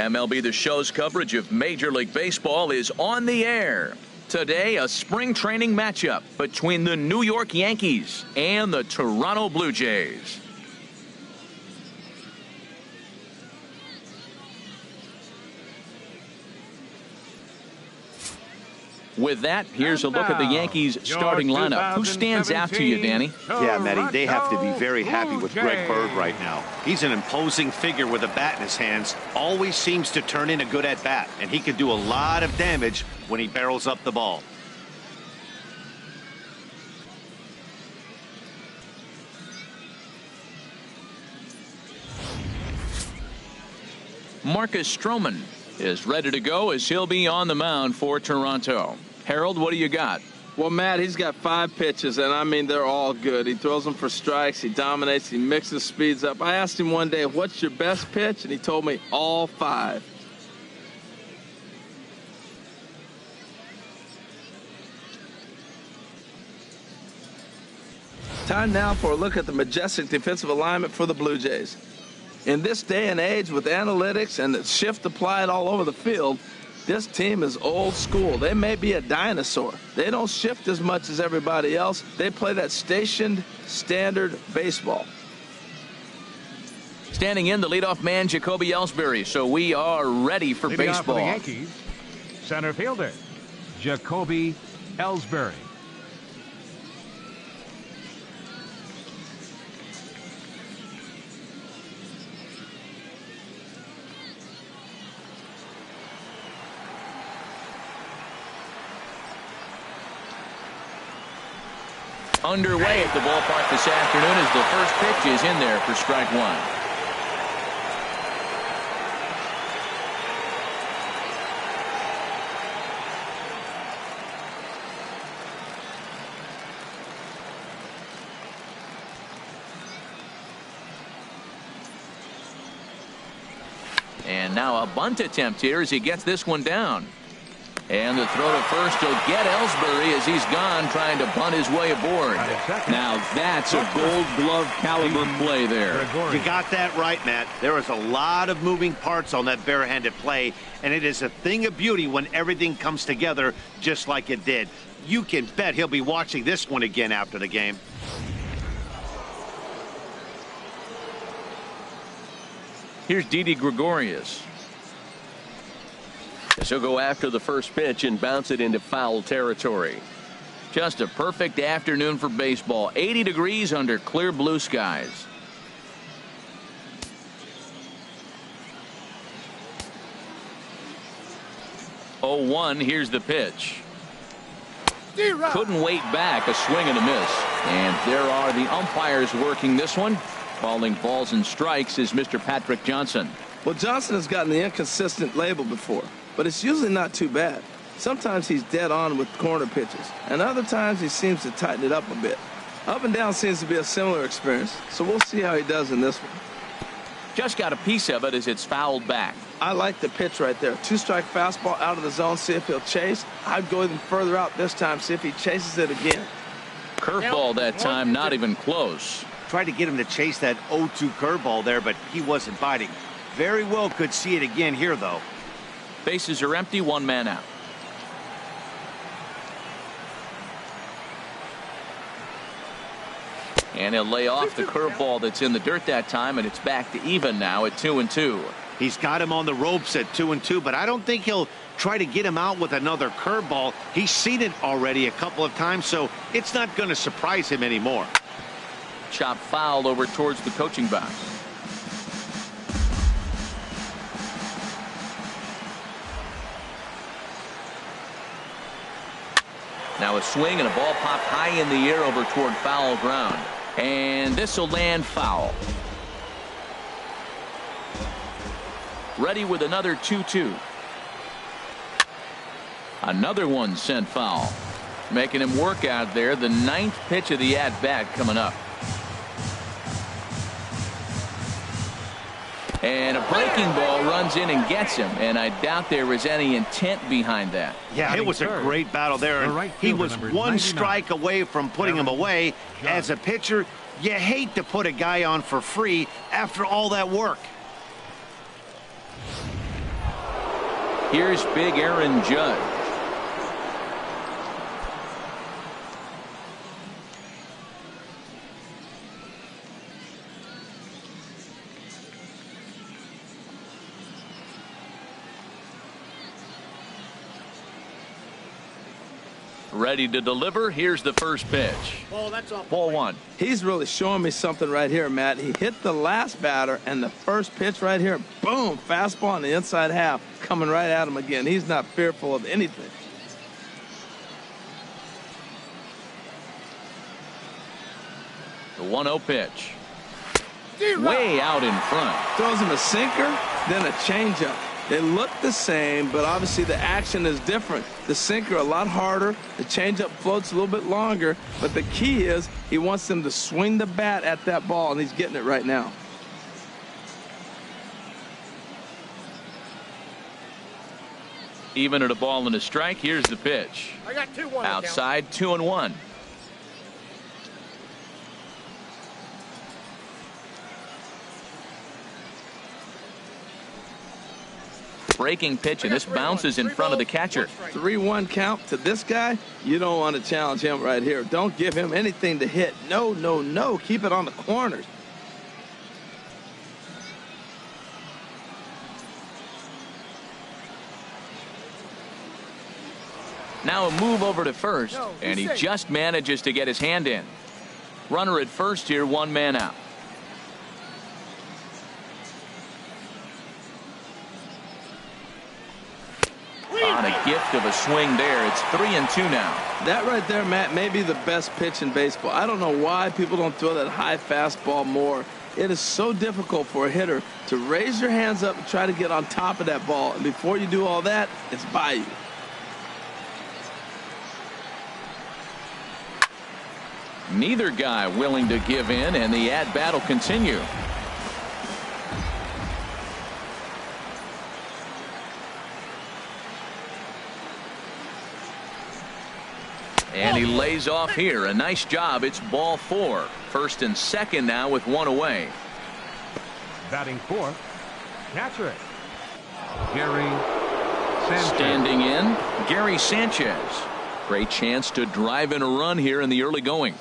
MLB The Show's coverage of Major League Baseball is on the air. Today, a spring training matchup between the New York Yankees and the Toronto Blue Jays. With that, here's a look at the Yankees starting lineup. Who stands out to you, Danny? Yeah, Matty, they have to be very happy with Greg Bird right now. He's an imposing figure with a bat in his hands. Always seems to turn in a good at-bat, and he can do a lot of damage when he barrels up the ball. Marcus Stroman is ready to go as he'll be on the mound for Toronto. Harold, what do you got? Well, Matt, he's got 5 pitches, and I mean, they're all good. He throws them for strikes. He dominates. He mixes speeds up. I asked him one day, what's your best pitch? And he told me all 5. Time now for a look at the majestic defensive alignment for the Blue Jays. In this day and age, with analytics and the shift applied all over the field, this team is old school. They may be a dinosaur. They don't shift as much as everybody else. They play that stationed, standard baseball. Standing in, the leadoff man, Jacoby Ellsbury. So we are ready for Leading baseball. off for the Yankees, center fielder, Jacoby Ellsbury. Underway at the ballpark this afternoon as the first pitch is in there for strike 1. And now a bunt attempt here as he gets this one down. And the throw to first will get Ellsbury as he's gone trying to bunt his way aboard. Now that's a Gold Glove caliber play there. You got that right, Matt. There is a lot of moving parts on that barehanded play, and it is a thing of beauty when everything comes together just like it did. You can bet he'll be watching this one again after the game. Here's Didi Gregorius. He'll go after the first pitch and bounce it into foul territory. Just a perfect afternoon for baseball. 80 degrees under clear blue skies. Oh, 1. Here's the pitch. Couldn't wait back. A swing and a miss. And there are the umpires working this one. Calling balls and strikes is Mr. Patrick Johnson. Well, Johnson has gotten the inconsistent label before, but it's usually not too bad. Sometimes he's dead on with corner pitches, and other times he seems to tighten it up a bit. Up and down seems to be a similar experience, so we'll see how he does in this one. Just got a piece of it as it's fouled back. I like the pitch right there. 2-strike fastball out of the zone, see if he'll chase. I'd go even further out this time, see if he chases it again. Curveball that time, not even close. Tried to get him to chase that 0-2 curveball there, but he wasn't biting. Very well could see it again here, though. Bases are empty, 1 man out. And he'll lay off the curveball that's in the dirt that time, and it's back to even now at 2-2. He's got him on the ropes at 2-2, but I don't think he'll try to get him out with another curveball. He's seen it already a couple of times, so it's not going to surprise him anymore. Chop foul over towards the coaching box. Now a swing and a ball popped high in the air over toward foul ground. And this will land foul. Ready with another 2-2. Another one sent foul. Making him work out there. The 9th pitch of the at-bat coming up. And a breaking ball runs in and gets him, and I doubt there was any intent behind that. Yeah, it was a great battle there. And he was 1 strike away from putting him away. As a pitcher, you hate to put a guy on for free after all that work. Here's big Aaron Judge. Ready to deliver. Here's the first pitch. Ball one. He's really showing me something right here, Matt. He hit the last batter, and the first pitch right here, boom, fastball on the inside half, coming right at him again. He's not fearful of anything. The 1-0 pitch. Way out in front. Throws him a sinker, then a changeup. They look the same, but obviously the action is different. The sinker a lot harder. The changeup floats a little bit longer. But the key is he wants them to swing the bat at that ball, and he's getting it right now. Even at a ball and a strike, here's the pitch. I got 2-1. Outside, 2-1. Breaking pitch, and this bounces in front of the catcher. 3-1 count to this guy. You don't want to challenge him right here. Don't give him anything to hit. No, no, no. Keep it on the corners. Now a move over to first, and he just manages to get his hand in. Runner at first here, one man out. On a gift of a swing there. It's 3-2 now. That right there, Matt, may be the best pitch in baseball. I don't know why people don't throw that high fastball more. It is so difficult for a hitter to raise your hands up and try to get on top of that ball. And before you do all that, it's by you. Neither guy willing to give in, and the at-bat will continue. And he lays off here. A nice job. It's ball 4. First and second now with one away. Batting fourth, catcher, Gary Sanchez. Standing in, Gary Sanchez. Great chance to drive in a run here in the early going.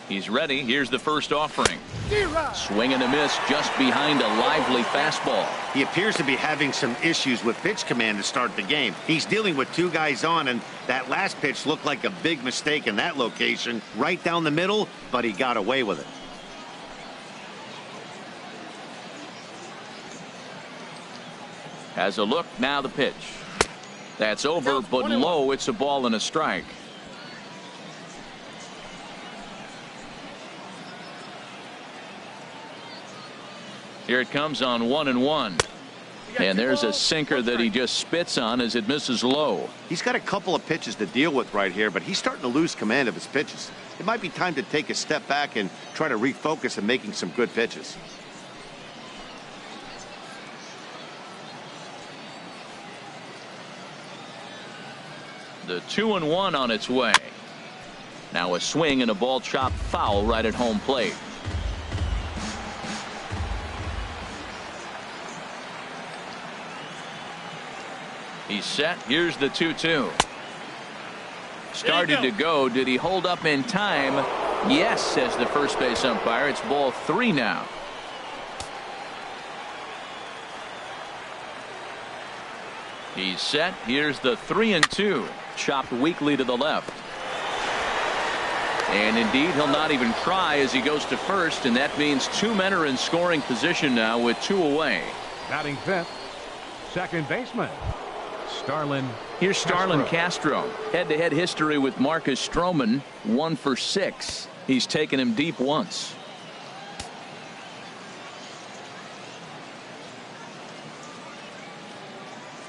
He's ready. Here's the first offering. Swing and a miss just behind a lively fastball. He appears to be having some issues with pitch command to start the game. He's dealing with two guys on, and that last pitch looked like a big mistake in that location. Right down the middle, but he got away with it. Has a look. Now the pitch. That's over, but low. It's a ball and a strike. Here it comes on 1-1. And there's a sinker that he just spits on as it misses low. He's got a couple of pitches to deal with right here, but he's starting to lose command of his pitches. It might be time to take a step back and try to refocus on making some good pitches. The 2-1 on its way. Now a swing and a ball chopped foul right at home plate. He's set. Here's the 2-2. Started to go. Did he hold up in time? Yes, says the first base umpire. It's ball 3 now. He's set. Here's the 3-2. Chopped weakly to the left. And indeed, he'll not even try as he goes to first, and that means two men are in scoring position now with two away. Batting fifth, second baseman, Starlin. Here's Starlin Castro. Head-to-head history with Marcus Stroman, 1 for 6. He's taken him deep once.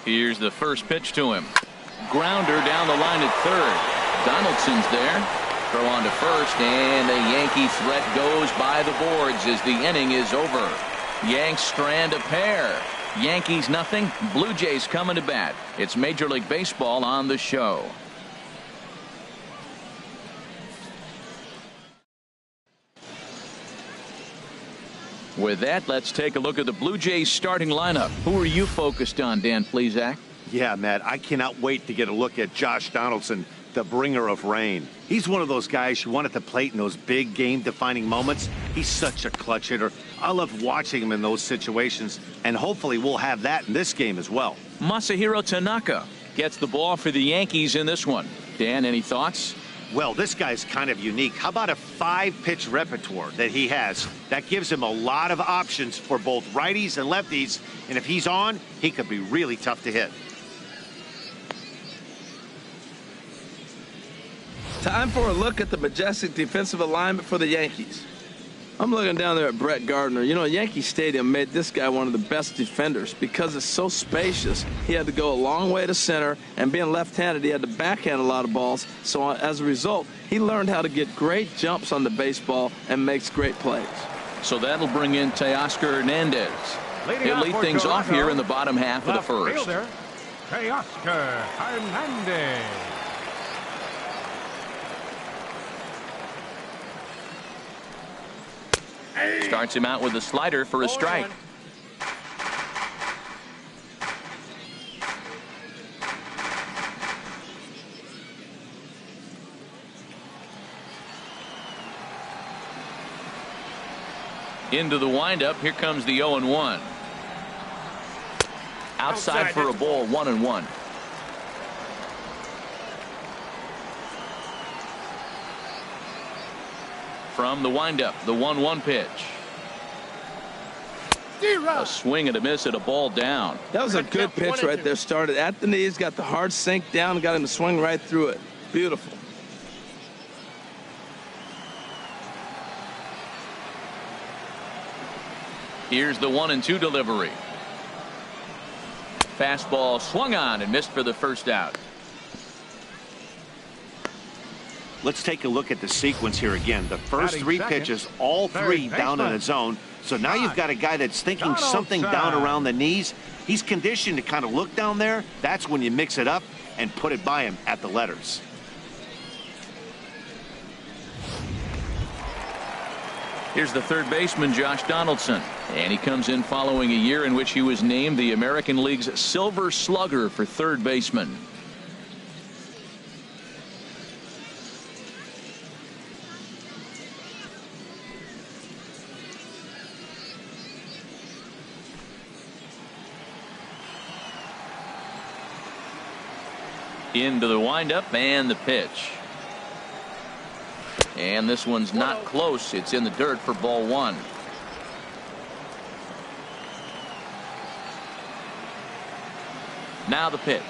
Here's the first pitch to him. Grounder down the line at third. Donaldson's there. Throw on to first, and the Yankee threat goes by the boards as the inning is over. Yanks strand a pair. Yankees nothing. Blue Jays coming to bat. It's Major League Baseball on the show. With that, let's take a look at the Blue Jays starting lineup. Who are you focused on, Dan Plesac? Yeah, Matt, I cannot wait to get a look at Josh Donaldson, the bringer of rain. He's one of those guys you want at the plate in those big game-defining moments. He's such a clutch hitter. I love watching him in those situations, and hopefully we'll have that in this game as well. Masahiro Tanaka gets the ball for the Yankees in this one. Dan, any thoughts? Well, this guy's kind of unique. How about a 5-pitch repertoire that he has? That gives him a lot of options for both righties and lefties, and if he's on, he could be really tough to hit. Time for a look at the majestic defensive alignment for the Yankees. I'm looking down there at Brett Gardner. You know, Yankee Stadium made this guy one of the best defenders because it's so spacious. He had to go a long way to center, and being left-handed, he had to backhand a lot of balls. So as a result, he learned how to get great jumps on the baseball and makes great plays. So that'll bring in Teoscar Hernandez. He'll lead things off here in the bottom half of the first. Fielder, Teoscar Hernandez. Starts him out with a slider for a strike. Into the windup. Here comes the 0-1. Outside for a ball, 1-1. From the windup, the 1-1 pitch. A swing and a miss at a ball down. That was a good pitch right there. Started at the knees, got the hard sink down, and got him to swing right through it. Beautiful. Here's the 1-2 delivery. Fastball swung on and missed for the first out. Let's take a look at the sequence here again. The first 3 pitches, all 3 down in the zone. So now you've got a guy that's thinking something down around the knees. He's conditioned to kind of look down there. That's when you mix it up and put it by him at the letters. Here's the third baseman, Josh Donaldson. And he comes in following a year in which he was named the American League's Silver Slugger for third baseman. Into the windup and the pitch. And this one's not close. It's in the dirt for ball 1. Now the pitch.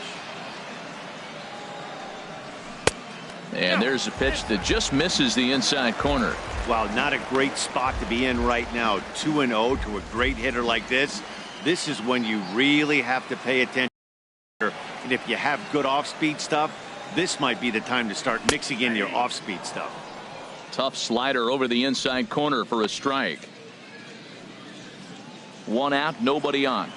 And there's a pitch that just misses the inside corner. Wow, not a great spot to be in right now. 2-0 to a great hitter like this. This is when you really have to pay attention. And if you have good off-speed stuff, this might be the time to start mixing in your off-speed stuff. Tough slider over the inside corner for a strike. 1 out, nobody on.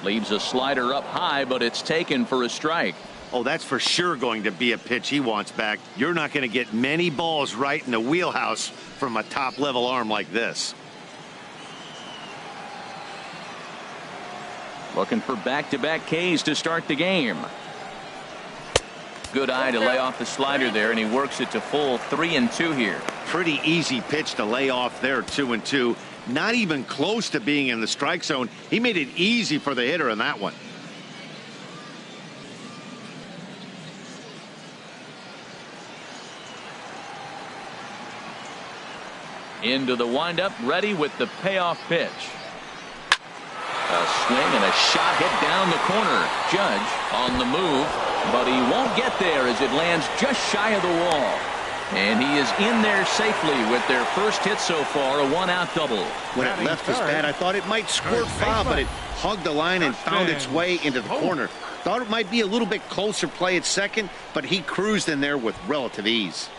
Leaves a slider up high, but it's taken for a strike. Oh, that's for sure going to be a pitch he wants back. You're not going to get many balls right in the wheelhouse from a top-level arm like this. Looking for back-to-back Ks to start the game. Good eye to lay off the slider there, and he works it to full 3-2 here. Pretty easy pitch to lay off there, 2-2. Not even close to being in the strike zone. He made it easy for the hitter in that one. Into the windup, ready with the payoff pitch. A swing and a shot hit down the corner. Judge on the move, but he won't get there as it lands just shy of the wall. And he is in there safely with their first hit so far, a 1-out double. When it left his bat, I thought it might squirt foul, but it hugged the line and found its way into the corner. Thought it might be a little bit closer play at second, but he cruised in there with relative ease.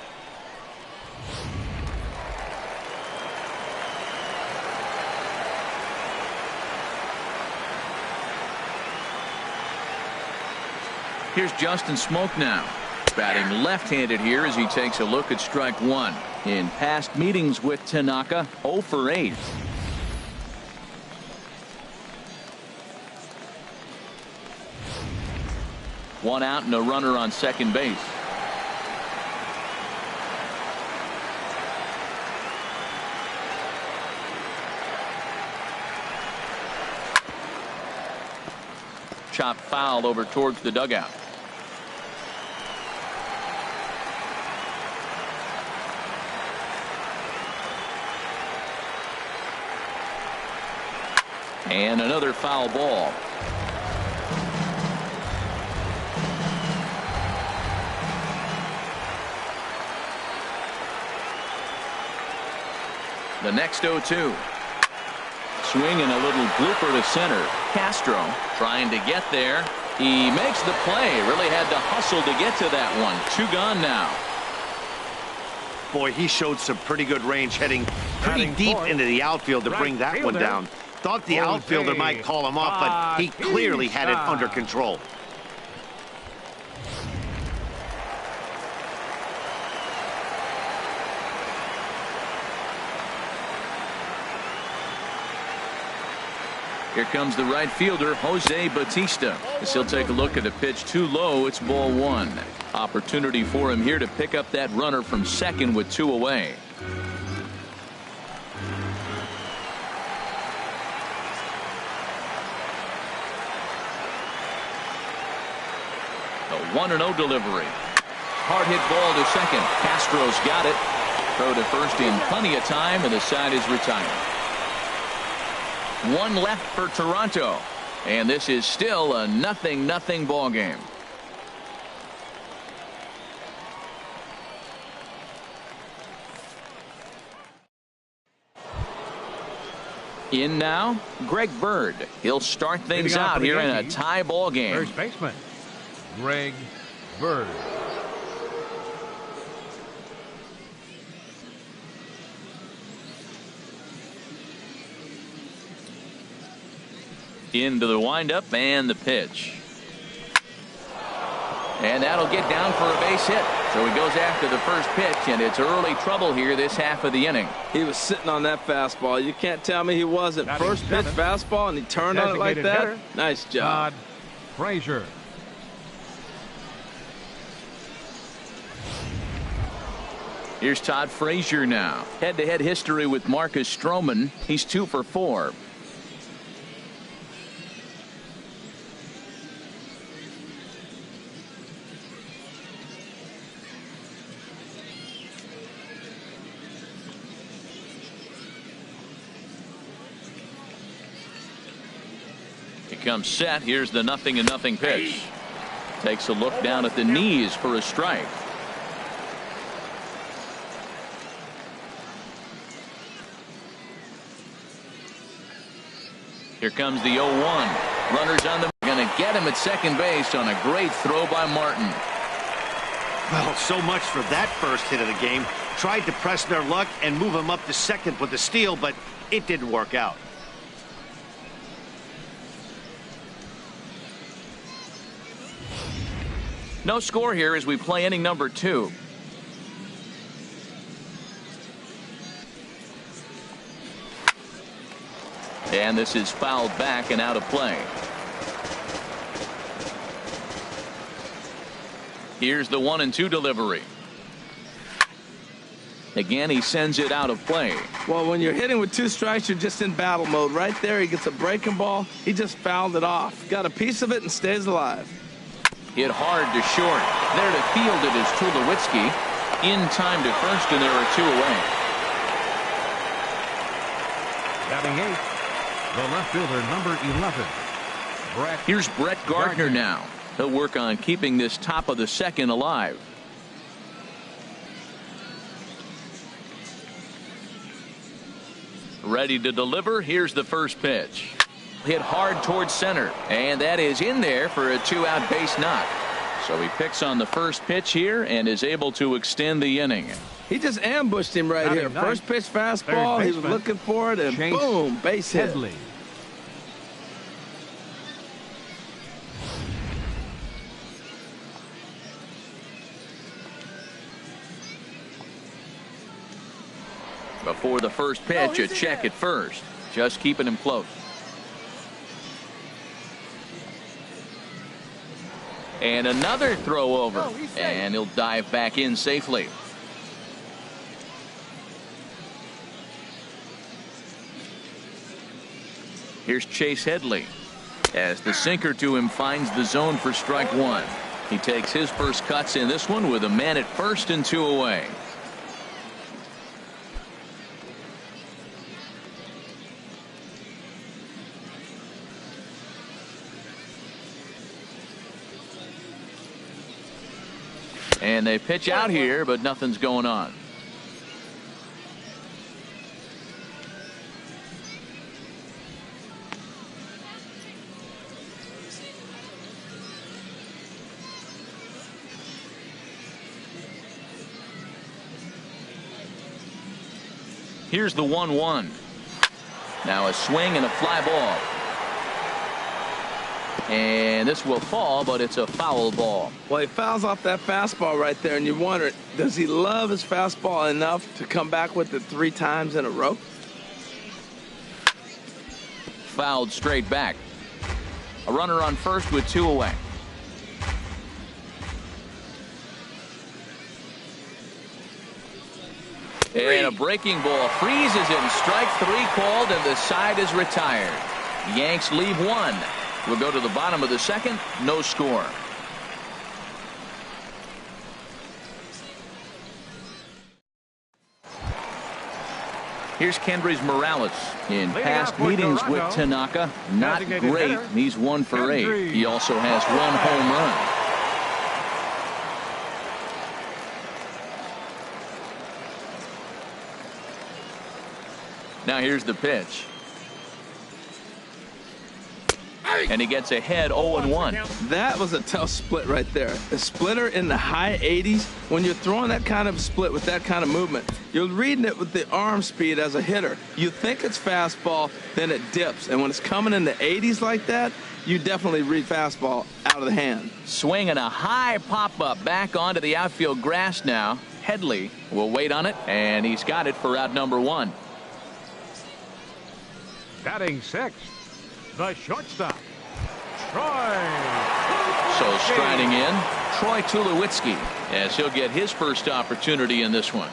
Here's Justin Smoak now. batting left-handed here as he takes a look at strike one. In past meetings with Tanaka, 0 for 8. One out and a runner on second base. Chopped foul over towards the dugout. And another foul ball. The next 0-2. Swing and a little blooper to center. Castro trying to get there. He makes the play. Really had to hustle to get to that one. 2 gone now. Boy, he showed some pretty good range heading pretty deep into the outfield to bring that one down. Thought the outfielder might call him off, but he clearly had it under control. Here comes the right fielder, Jose Bautista. As he'll take a look at a pitch too low, it's ball 1. Opportunity for him here to pick up that runner from second with 2 away. The 1-0 delivery. Hard hit ball to second. Castro's got it. Throw to first in plenty of time, and the side is retired. 1 left for Toronto, and this is still a 0-0 ball game. In now, Greg Bird. He'll start things out here in a tie ball game. First baseman, Greg Bird. Into the windup and the pitch. And that'll get down for a base hit. So he goes after the first pitch, and it's early trouble here this half of the inning. He was sitting on that fastball. You can't tell me he wasn't. First pitch fastball, and he turned on it like that. Hitter, nice job. Todd Frazier. Here's Todd Frazier now. Head-to-head history with Marcus Stroman. He's 2 for 4. Comes set. Here's the 0-0 pitch. Takes a look down at the knees for a strike. Here comes the 0-1. Runners on the going to get him at second base on a great throw by Martin. Well, so much for that first hit of the game. Tried to press their luck and move him up to second with the steal, but it didn't work out. No score here as we play inning number 2. And this is fouled back and out of play. Here's the 1-2 delivery. Again, he sends it out of play. Well, when you're hitting with 2 strikes, you're just in battle mode. Right there, he gets a breaking ball. He just fouled it off. Got a piece of it and stays alive. Hit hard to short. There to field it is Tulowitzki. In time to first, and there are 2 away. Batting 8th, the left fielder, number 11. Here's Brett Gardner now. He'll work on keeping this top of the second alive. Ready to deliver. Here's the first pitch. Hit hard towards center, and that is in there for a 2-out base knock. So he picks on the first pitch here and is able to extend the inning. He just ambushed him right here. First pitch fastball, he was looking for it, and boom, base hit. Headley. Before the first pitch, a check at first. Just keeping him close. And another throw over. And he'll dive back in safely. Here's Chase Headley as the sinker to him finds the zone for strike one. He takes his first cuts in this one with a man at first and 2 away. And they pitch out here, but nothing's going on. Here's the 1-1. Now a swing and a fly ball. And this will fall, but it's a foul ball. Well, he fouls off that fastball right there, and you wonder, does he love his fastball enough to come back with it 3 times in a row? Fouled straight back. A runner on first with 2 away. And a breaking ball freezes him. Strike 3 called, and the side is retired. Yanks leave 1. We'll go to the bottom of the second. No score. Here's Kendrys Morales. In past meetings with Tanaka, not great. He's 1 for 8. He also has 1 home run. Now here's the pitch. And he gets ahead 0-1. That was a tough split right there. A splitter in the high 80s. When you're throwing that kind of split with that kind of movement, you're reading it with the arm speed as a hitter. You think it's fastball, then it dips. And when it's coming in the 80s like that, you definitely read fastball out of the hand. Swing and a high pop-up back onto the outfield grass now. Headley will wait on it, and he's got it for out number 1. Batting 6th, the shortstop, Troy. So striding in, Troy Tulowitzki, as he'll get his first opportunity in this one.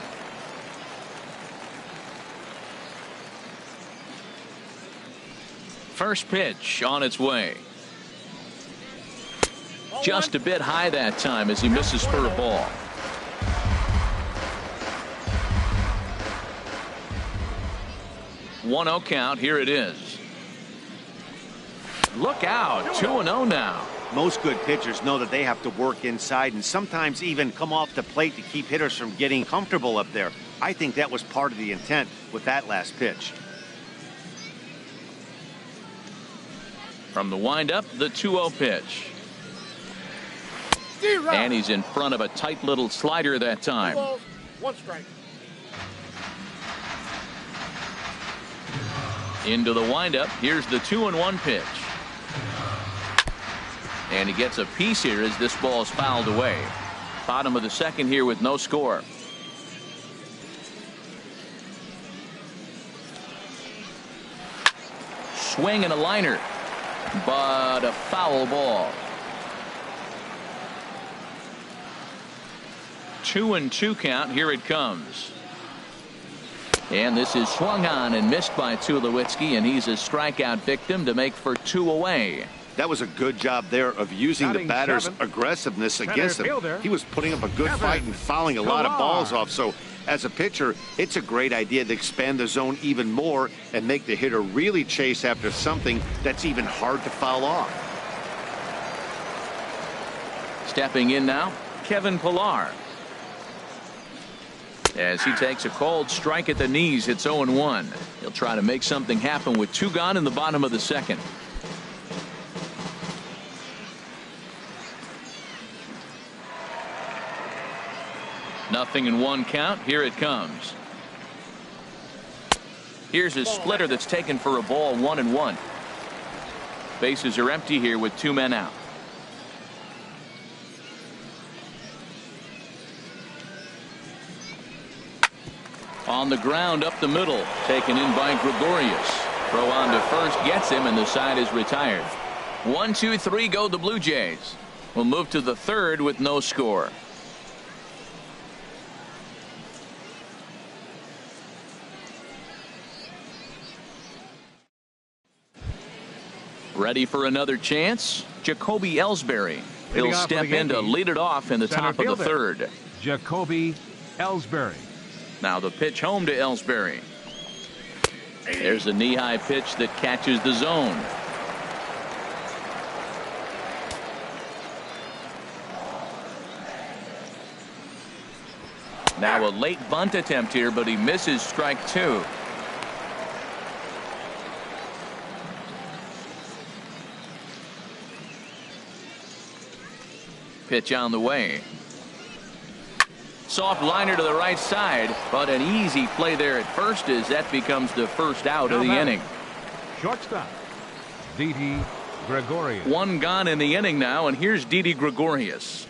First pitch on its way. Just a bit high that time as he misses for a ball. One-0 count. Here it is. Look out. 2-0 now. Most good pitchers know that they have to work inside and sometimes even come off the plate to keep hitters from getting comfortable up there. I think that was part of the intent with that last pitch. From the windup, the 2-0 pitch. And he's in front of a tight little slider that time. 1 strike. Into the windup. Here's the 2-1 pitch. And he gets a piece here as this ball is fouled away. Bottom of the second here with no score. Swing and a liner, but a foul ball. 2-2 count. Here it comes. And this is swung on and missed by Tulowitzki, and he's a strikeout victim to make for 2 away. That was a good job there of using the batter's aggressiveness against him. He was putting up a good fight and fouling a lot of balls off. So as a pitcher, it's a great idea to expand the zone even more and make the hitter really chase after something that's even hard to foul off. Stepping in now, Kevin Pillar. As he takes a cold strike at the knees, it's 0-1. He'll try to make something happen with 2 gone in the bottom of the second. Nothing in 1 count. Here it comes. Here's a splitter that's taken for a ball. 1-1. Bases are empty here with 2 men out. On the ground up the middle, taken in by Gregorius. Throw on to first, gets him, and the side is retired. 1, 2, 3 go the Blue Jays. We'll move to the third with no score. Ready for another chance? Jacoby Ellsbury. He'll step in to lead it off in the top of the third. Jacoby Ellsbury. Now the pitch home to Ellsbury. There's a knee-high pitch that catches the zone. Now a late bunt attempt here, but he misses strike 2. Pitch on the way. Soft liner to the right side, but an easy play there at first as that becomes the first out of the inning. Shortstop, Didi Gregorius. 1 gone in the inning now, and here's Didi Gregorius.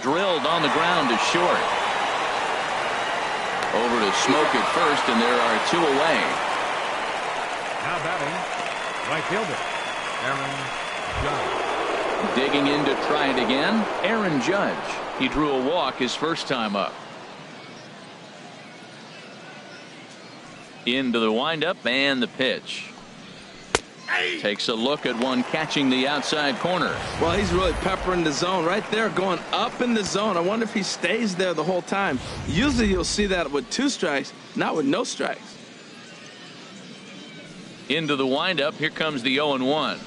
Drilled on the ground to short. Over to Smoke at first, and there are 2 away. Now batting, right fielder, Aaron Judge. Digging in to try it again, Aaron Judge. He drew a walk his first time up. Into the windup and the pitch. Takes a look at one catching the outside corner. Well, he's really peppering the zone right there, going up in the zone. I wonder if he stays there the whole time. Usually you'll see that with 2 strikes, not with no strikes. Into the windup. Here comes the 0-1.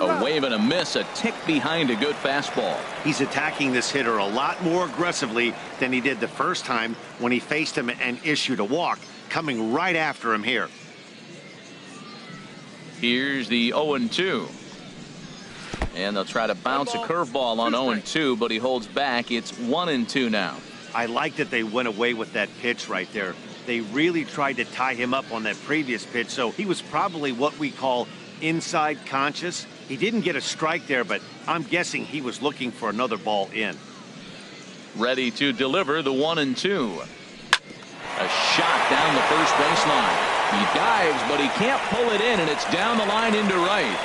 A wave and a miss, a tick behind a good fastball. He's attacking this hitter a lot more aggressively than he did the first time when he faced him and issued a walk, coming right after him here. Here's the 0-2. And they'll try to bounce a curveball on 0-2, but he holds back. It's 1-2 now. I like that they went away with that pitch right there. They really tried to tie him up on that previous pitch, so he was probably what we call inside conscious. He didn't get a strike there, but I'm guessing he was looking for another ball in. Ready to deliver the 1-2. A shot down the first baseline. He dives, but he can't pull it in, and it's down the line into right.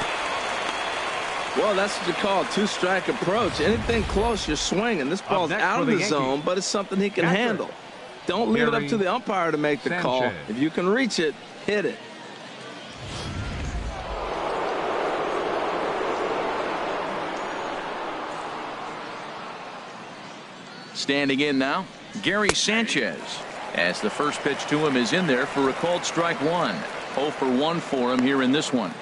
Well, that's what you call a 2-strike approach. Anything close, you're swinging. This ball's out of the zone, but it's something he can handle. Don't leave it up to the umpire to make the call. If you can reach it, hit it. Standing in now, Gary Sanchez. As the first pitch to him is in there for a called strike 1. 0 for 1 for him here in this one.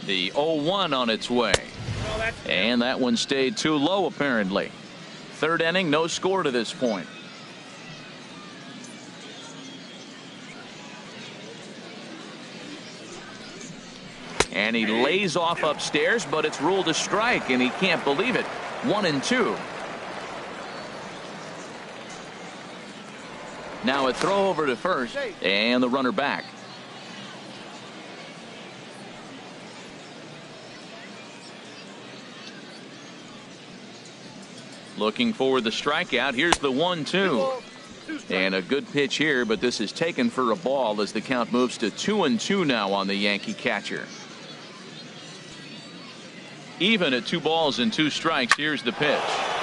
The 0-1 on its way. And that one stayed too low apparently. Third inning, no score to this point. And he lays off upstairs, but it's ruled a strike, and he can't believe it. 1-2. Now a throw over to first, and the runner back. Looking for the strikeout. Here's the 1-2. And a good pitch here, but this is taken for a ball as the count moves to 2-2 now on the Yankee catcher. Even at 2 balls and 2 strikes. Here's the pitch.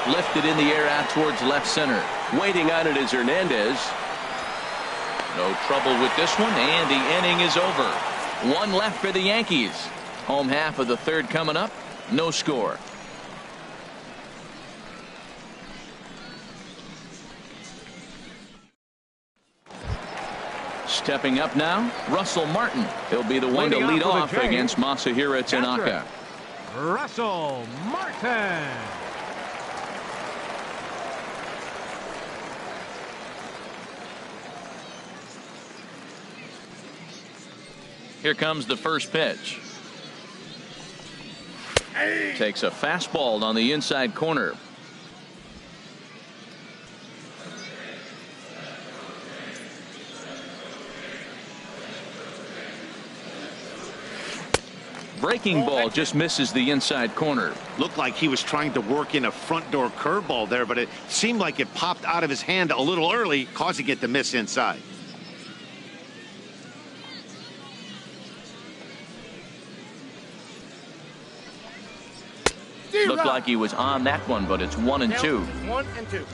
Lifted in the air out towards left center. Waiting on it is Hernandez. No trouble with this one, and the inning is over. 1 left for the Yankees. Home half of the third coming up. No score. Stepping up now, Russell Martin. He'll be the one to lead off against Masahiro Tanaka. Russell Martin. Here comes the first pitch. Takes a fastball on the inside corner. Breaking ball just misses the inside corner. Looked like he was trying to work in a front door curveball there, but it seemed like it popped out of his hand a little early, causing it to miss inside. Looked like he was on that one, but it's 1-2. 1-2.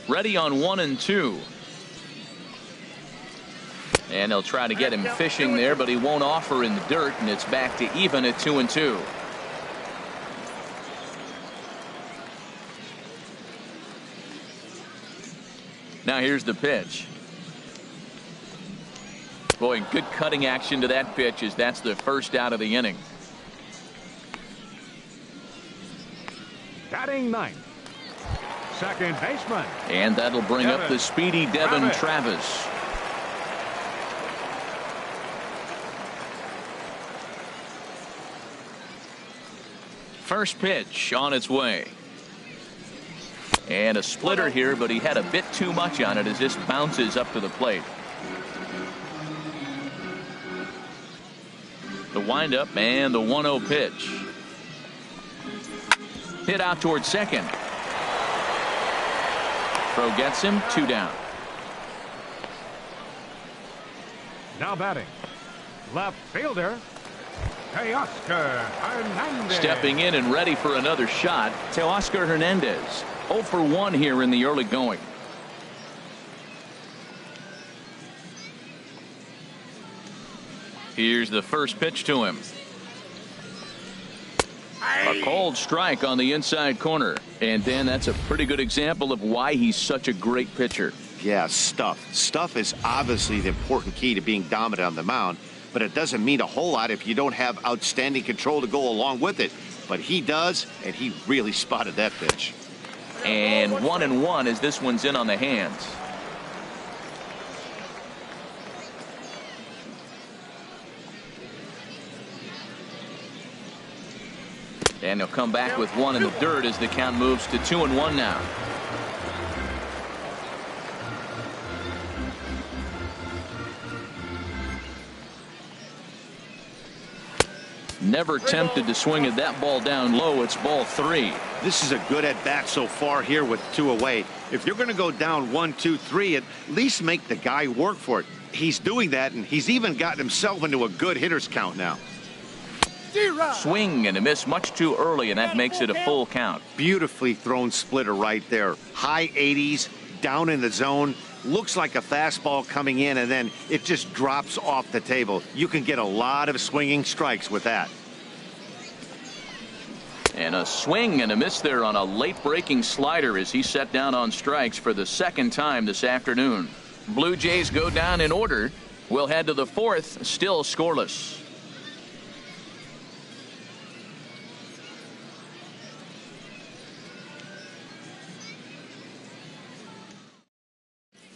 Ready on 1-2. And they'll try to get him fishing there, but he won't offer in the dirt, and it's back to even at 2-2. Now here's the pitch. Boy, good cutting action to that pitch, as that's the first out of the inning. Batting ninth, second baseman. And that'll bring up the speedy Devin Travis. First pitch on its way. And a splitter here, but he had a bit too much on it as this bounces up to the plate. The windup and the 1-0 pitch. Hit out towards second. Throw gets him, 2 down. Now batting, left fielder, Teoscar Hernandez. Stepping in and ready for another shot, Teoscar Hernandez. 0 for 1 here in the early going. Here's the first pitch to him. A cold strike on the inside corner. And Dan, that's a pretty good example of why he's such a great pitcher. Yeah, stuff. Stuff is obviously the important key to being dominant on the mound, but it doesn't mean a whole lot if you don't have outstanding control to go along with it. But he does, and he really spotted that pitch. And 1-1 as this one's in on the hands. And he'll come back with one in the dirt as the count moves to 2-1 now. Never tempted to swing at that ball down low. It's ball 3. This is a good at bat so far here with 2 away. If you're going to go down 1, 2, 3, at least make the guy work for it. He's doing that, and he's even gotten himself into a good hitter's count now. Swing and a miss much too early, and that makes it a full count. Beautifully thrown splitter right there. High 80s, down in the zone. Looks like a fastball coming in, and then it just drops off the table. You can get a lot of swinging strikes with that. And a swing and a miss there on a late breaking slider as he set down on strikes for the second time this afternoon. Blue Jays go down in order. We'll head to the 4th, still scoreless.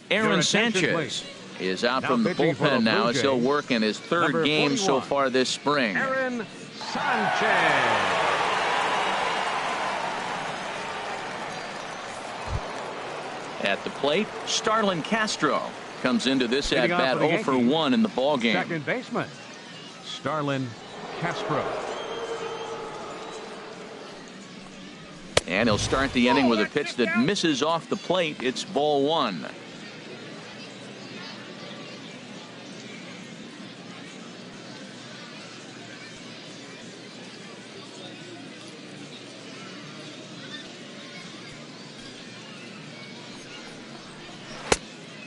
Aaron Sanchez is out from the bullpen now as he'll work in his 3rd game so far this spring. Aaron Sanchez. At the plate, Starlin Castro comes into this at bat 0 for 1 in the ball game. Second baseman, Starlin Castro. And he'll start the inning with a pitch that misses off the plate. It's ball 1.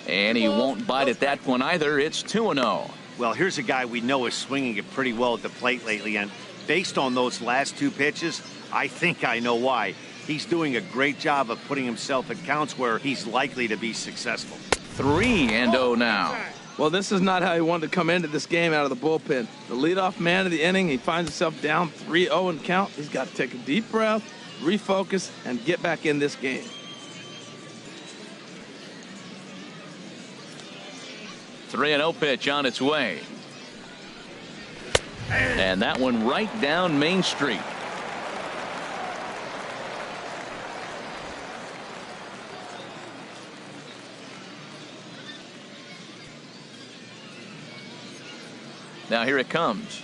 And he won't bite at that one either. It's 2-0. Well, here's a guy we know is swinging it pretty well at the plate lately, and based on those last 2 pitches, I think I know why. He's doing a great job of putting himself at counts where he's likely to be successful. 3-0 now. Well, this is not how he wanted to come into this game out of the bullpen. The leadoff man of the inning, he finds himself down 3-0 in count. He's got to take a deep breath, refocus, and get back in this game. 3-0 pitch on its way. And that one right down Main Street. Now here it comes.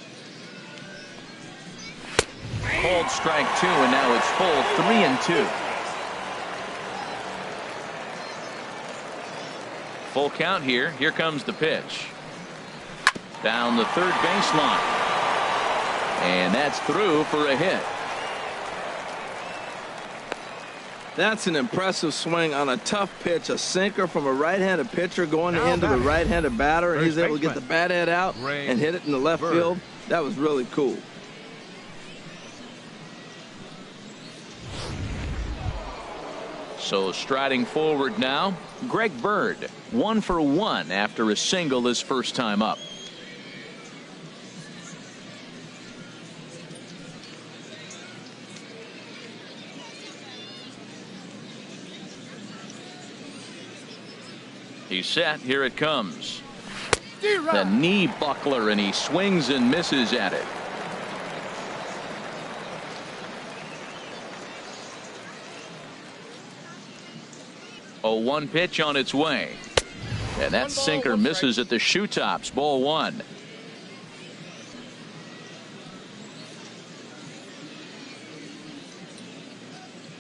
Called strike 2, and now it's full 3-2. Full count here. Here comes the pitch. Down the third baseline. And that's through for a hit. That's an impressive swing on a tough pitch. A sinker from a right-handed pitcher going into the right-handed batter. And he's able to get the bat head out and hit it in the left field. That was really cool. So striding forward now, Greg Bird, 1 for 1 after a single his first time up. He's set. Here it comes. The knee buckler, and he swings and misses at it. A 1 pitch on its way. And that sinker misses at the shoe tops. Ball 1.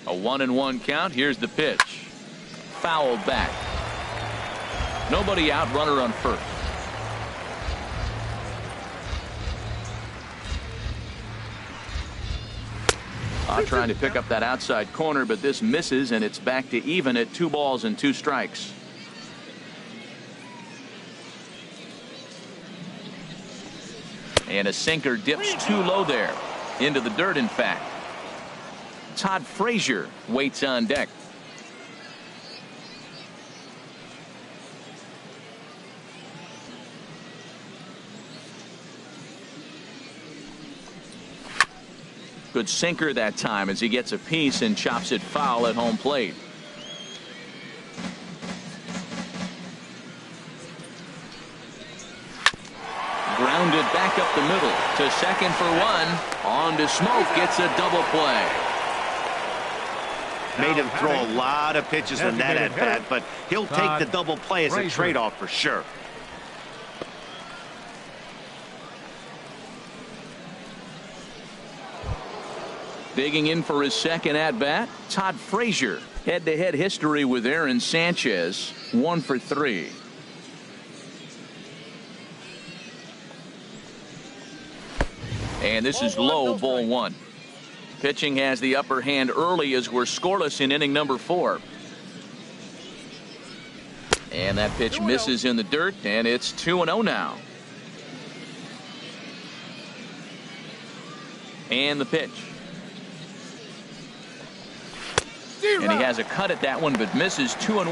A 1-1 count. Here's the pitch. Fouled back. Nobody out, runner on first. Trying to pick up that outside corner, but this misses, and it's back to even at 2 balls and 2 strikes. And a sinker dips too low there. Into the dirt, in fact. Todd Frazier waits on deck. Good sinker that time as he gets a piece and chops it foul at home plate. Grounded back up the middle to second for 1. On to Smoke, gets a double play. Made him throw a lot of pitches in that at bat, but he'll take the double play as a trade-off for sure. Digging in for his second at-bat, Todd Frazier. Head-to-head history with Aaron Sanchez, 1 for 3. And this is low, ball 1. Pitching has the upper hand early as we're scoreless in inning number 4. And that pitch misses in the dirt, and it's 2-0 now. And the pitch. And he has a cut at that one, but misses 2-1.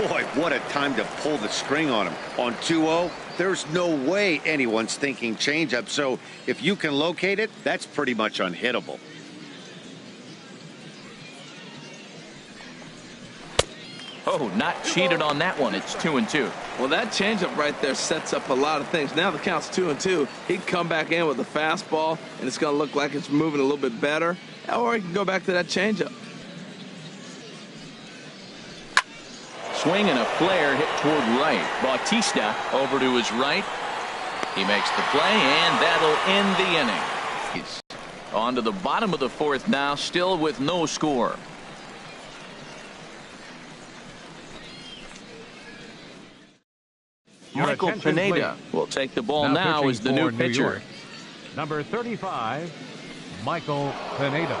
Boy, what a time to pull the string on him. On 2-0, there's no way anyone's thinking changeup. So if you can locate it, that's pretty much unhittable. Oh, not cheated on that one. It's 2-2. Well, that changeup right there sets up a lot of things. Now the count's 2-2. He can come back in with a fastball, and it's going to look like it's moving a little bit better. Or he can go back to that changeup. Swing and a flare hit toward right. Bautista over to his right. He makes the play, and that'll end the inning. He's on to the bottom of the 4th now, still with no score. Michael Pineda will take the ball now as the new pitcher. Number 35, Michael Pineda.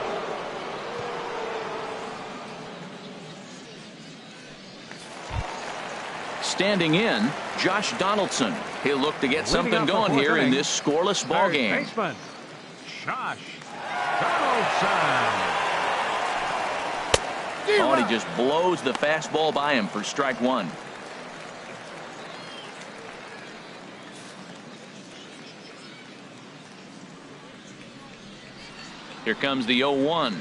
Standing in, Josh Donaldson. He'll look to get something going here in this scoreless ball game. Baseman, Josh Donaldson. Oh, and he just blows the fastball by him for strike 1. Here comes the 0-1.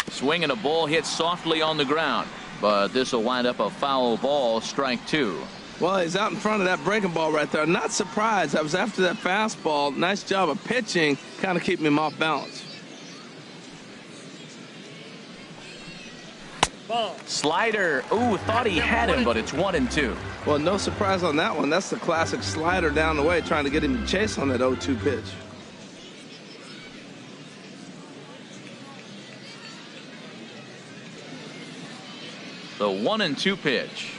Swing and a ball hit softly on the ground. But this will wind up a foul ball, strike 2. Well, he's out in front of that breaking ball right there. Not surprised. I was after that fastball. Nice job of pitching, kind of keeping him off balance. Slider. Ooh, thought he had him, but it's 1-2. Well, no surprise on that one. That's the classic slider down the way, trying to get him to chase on that 0-2 pitch. The 1-2 pitch.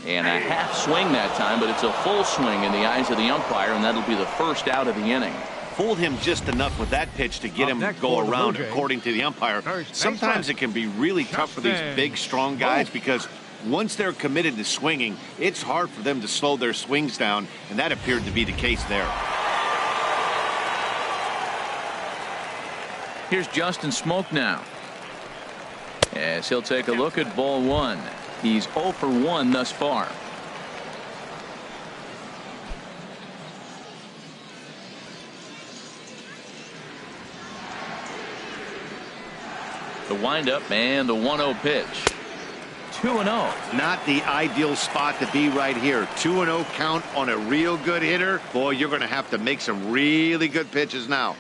And a half swing that time, but it's a full swing in the eyes of the umpire, and that'll be the first out of the inning. Fooled him just enough with that pitch to get him to go around, according to the umpire. Sometimes it can be really tough for these big, strong guys because once they're committed to swinging, it's hard for them to slow their swings down, and that appeared to be the case there. Here's Justin Smoak now, as he'll take a look at ball one. He's 0 for 1 thus far. The windup and the 1-0 pitch. 2-0. Not the ideal spot to be right here. 2-0 count on a real good hitter. Boy, you're going to have to make some really good pitches now.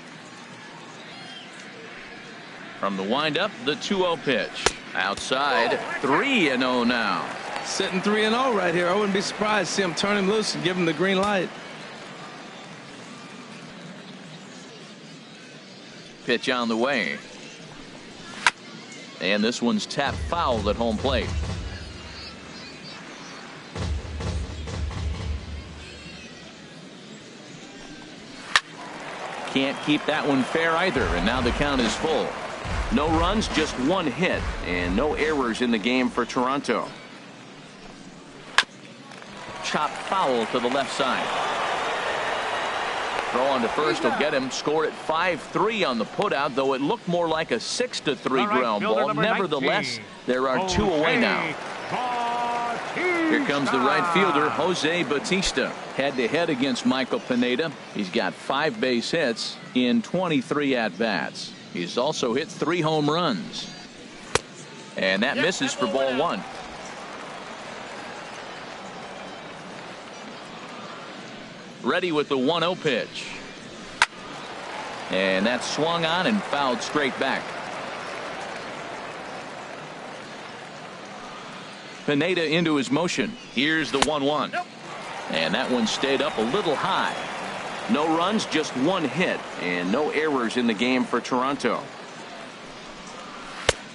From the windup, the 2-0 pitch. Outside, 3-0 now. Sitting 3-0 right here. I wouldn't be surprised to see him turn him loose and give him the green light. Pitch on the way. And this one's tapped foul at home plate. Can't keep that one fair either, and now the count is full. No runs, just one hit, and no errors in the game for Toronto. Chopped foul to the left side. Throw on to first will get him. Scored at 5-3 on the putout, though it looked more like a 6-3 ground ball. Nevertheless, there are two away now. Here comes the right fielder, Jose Bautista, head-to-head against Michael Pineda. He's got 5 base hits in 23 at-bats. He's also hit 3 home runs. And that misses for ball one. Ready with the 1-0 pitch. And that's swung on and fouled straight back. Pineda into his motion. Here's the 1-1. And that one stayed up a little high. No runs, just one hit, and no errors in the game for Toronto.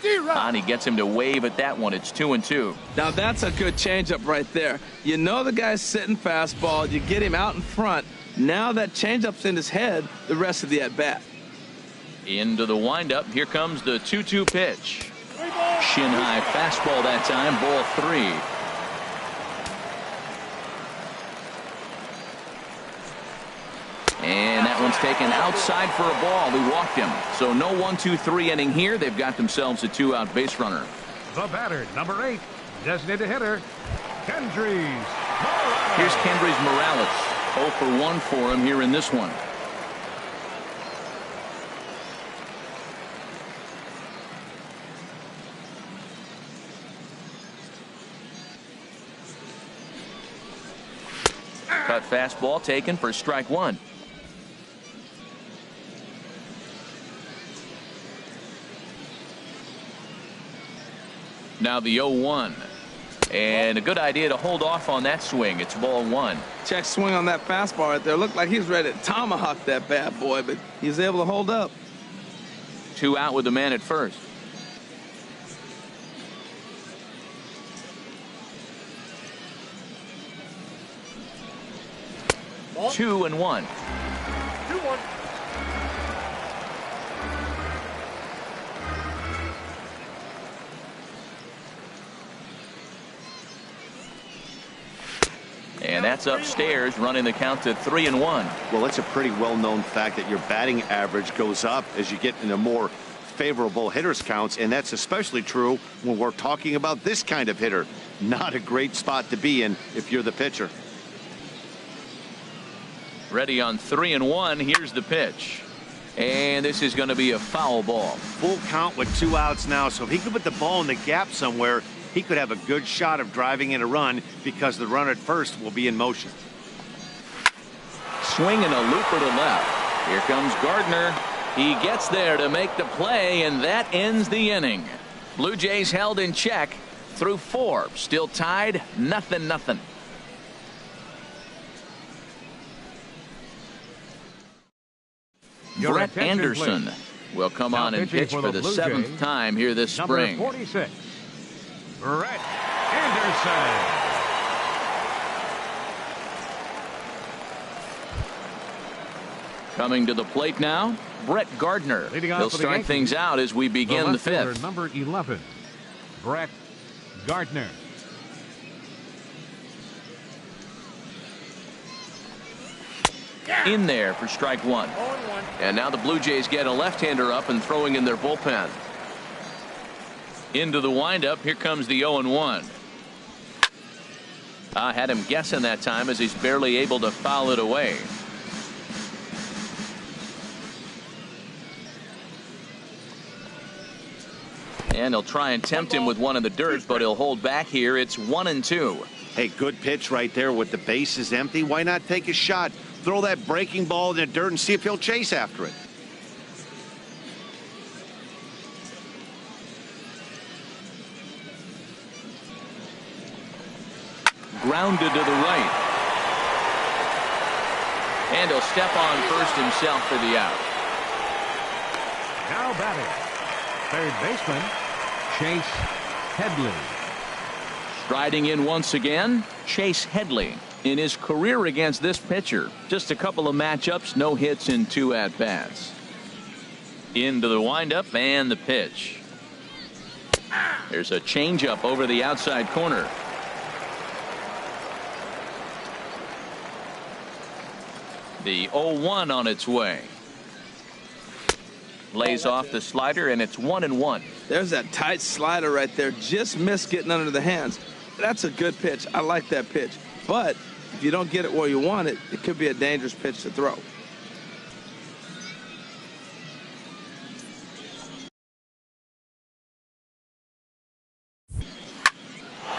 And he gets him to wave at that one. It's 2-2. Now that's a good changeup right there. You know the guy's sitting fastball. You get him out in front. Now that changeup's in his head the rest of the at-bat. Into the windup. Here comes the 2-2 pitch. Shin high fastball that time. Ball 3. And that one's taken outside for a ball. He walked him. So no 1-2-3 inning here. They've got themselves a 2-out base runner. The batter, number 8, designated hitter, Kendrys Morales. Here's Kendrys Morales. 0 for 1 for him here in this one. Cut fastball taken for strike 1. Now the 0-1. And a good idea to hold off on that swing. It's ball 1. Check swing on that fastball right there. Looked like he was ready to tomahawk that bad boy, but he was able to hold up. 2 out with the man at first. Ball. 2-1. 2-1. And that's upstairs, running the count to 3-1. Well, it's a pretty well-known fact that your batting average goes up as you get into more favorable hitters counts, and that's especially true when we're talking about this kind of hitter. Not a great spot to be in if you're the pitcher. Ready on 3-1. Here's the pitch. And this is going to be a foul ball. Full count with 2 outs now, so if he could put the ball in the gap somewhere, he could have a good shot of driving in a run because the runner at first will be in motion. Swing and a looper to left. Here comes Gardner. He gets there to make the play, and that ends the inning. Blue Jays held in check through 4. Still tied, 0-0. Brett Anderson will come on and pitch for the 7th time here this spring. Number 46, Brett Anderson. Coming to the plate now, Brett Gardner. He'll start things out as we begin the 5th. Number 11, Brett Gardner. In there for strike 1. And now the Blue Jays get a left-hander up and throwing in their bullpen. Into the windup. Here comes the 0-1. I had him guessing that time as he's barely able to foul it away. And he'll try and tempt him with one in the dirt, but he'll hold back here. It's 1-2. Hey, good pitch right there with the bases empty. Why not take a shot? Throw that breaking ball in the dirt and see if he'll chase after it. Grounded to the right. And he'll step on first himself for the out. Now batting, third baseman, Chase Headley. Striding in once again, Chase Headley. In his career against this pitcher, just a couple of matchups, no hits in 2 at-bats. Into the windup and the pitch. There's a changeup over the outside corner. The 0-1 on its way. Lays off the slider, and it's 1-1. There's that tight slider right there. Just missed getting under the hands. That's a good pitch. I like that pitch. But if you don't get it where you want it, it could be a dangerous pitch to throw.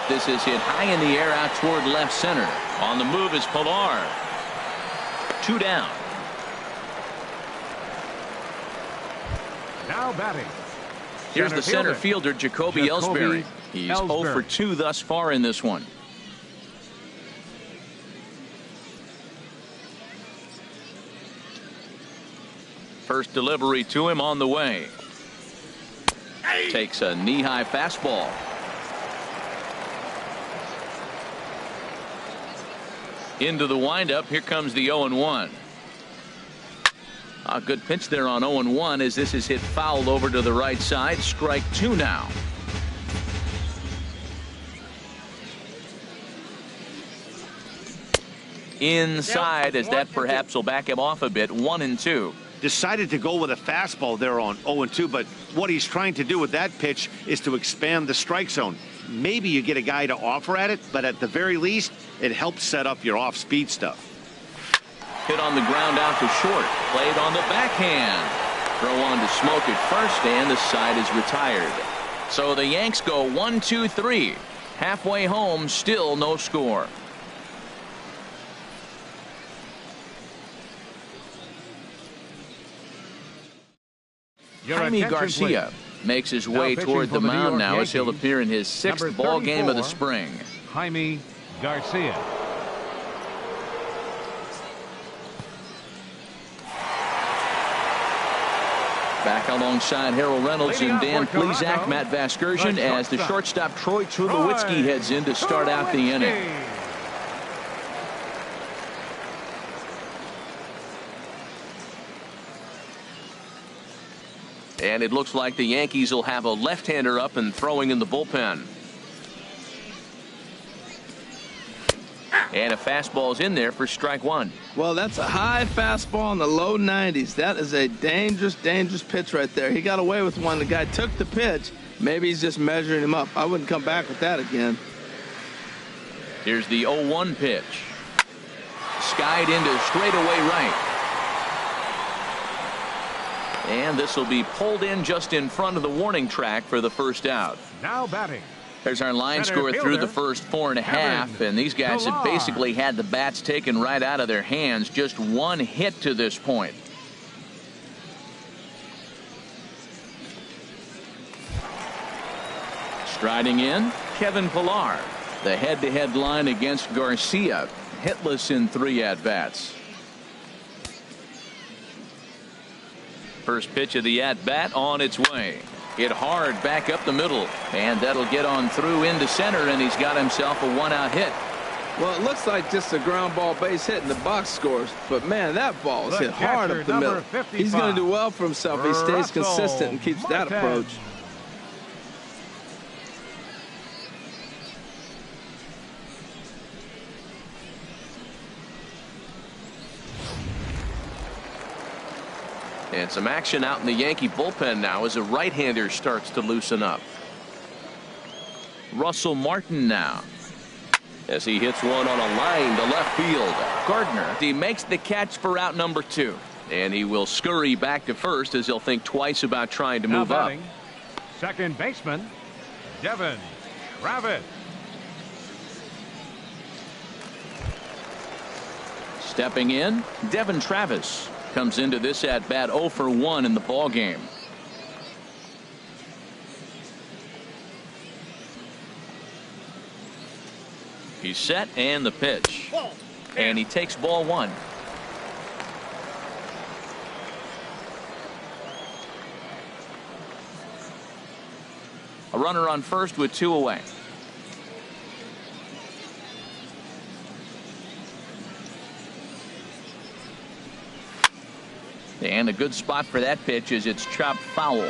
This is hit high in the air out toward left center. On the move is Pilar. 2 down. Now batting, Here's the center fielder, Jacoby Ellsbury. He's 0 for 2 thus far in this one. First delivery to him on the way. Takes a knee-high fastball. Into the windup. Here comes the 0-1. A good pitch there on 0-1 as this is hit fouled over to the right side. Strike 2 now. Inside as that perhaps will back him off a bit. 1-2. Decided to go with a fastball there on 0-2, but what he's trying to do with that pitch is to expand the strike zone. Maybe you get a guy to offer at it, but at the very least, it helps set up your off-speed stuff. Hit on the ground out to short. Played on the backhand. Throw on to Smoke at first, and the side is retired. So the Yanks go 1-2-3. Halfway home, still no score. Jaime Garcia makes his way toward the mound now as he'll appear in his 6th ball game of the spring. Jaime Garcia. Back alongside Harold Reynolds and Dan Plesac, Matt Vasgersian, as the shortstop Troy Tulowitzki heads in to start out the inning. And it looks like the Yankees will have a left-hander up and throwing in the bullpen. And a fastball's in there for strike 1. Well, that's a high fastball in the low 90s. That is a dangerous, dangerous pitch right there. He got away with one. The guy took the pitch. Maybe he's just measuring him up. I wouldn't come back with that again. Here's the 0-1 pitch. Skied into straightaway right. And this will be pulled in just in front of the warning track for the first out. Now batting, There's our line Center score through fielder, the first 4.5, Kevin and these guys have Pillar. basically had the bats taken right out of their hands. Just one hit to this point. Striding in, Kevin Pillar. The head-to-head line against Garcia. Hitless in 3 at-bats. First pitch of the at-bat on its way. Hit hard back up the middle, and that'll get on through into center, and he's got himself a 1-out hit. Well, it looks like just a ground ball base hit in the box scores, but man, that ball is The hit hard catcher, up the middle. number 55, He's going to do well for himself. He stays Russell consistent and keeps that Martin. approach. And some action out in the Yankee bullpen now as a right-hander starts to loosen up. Russell Martin now. As he hits one on a line to left field. Gardner, he makes the catch for out number 2. And he will scurry back to first as he'll think twice about trying to Now move up. batting, second baseman, Devin Travis. Stepping in, Devin Travis comes into this at bat 0 for 1 in the ball game. He's set, and the pitch, and he takes ball 1. A runner on first with 2 away. And a good spot for that pitch is it's chopped foul.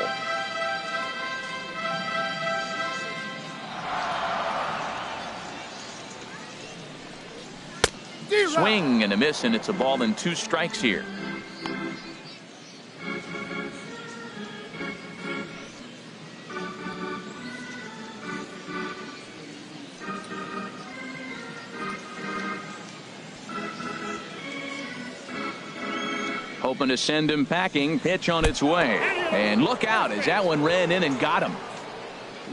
Swing and a miss, and it's a ball and 2 strikes here. Hoping to send him packing. Pitch on its way. And look out as that one ran in and got him.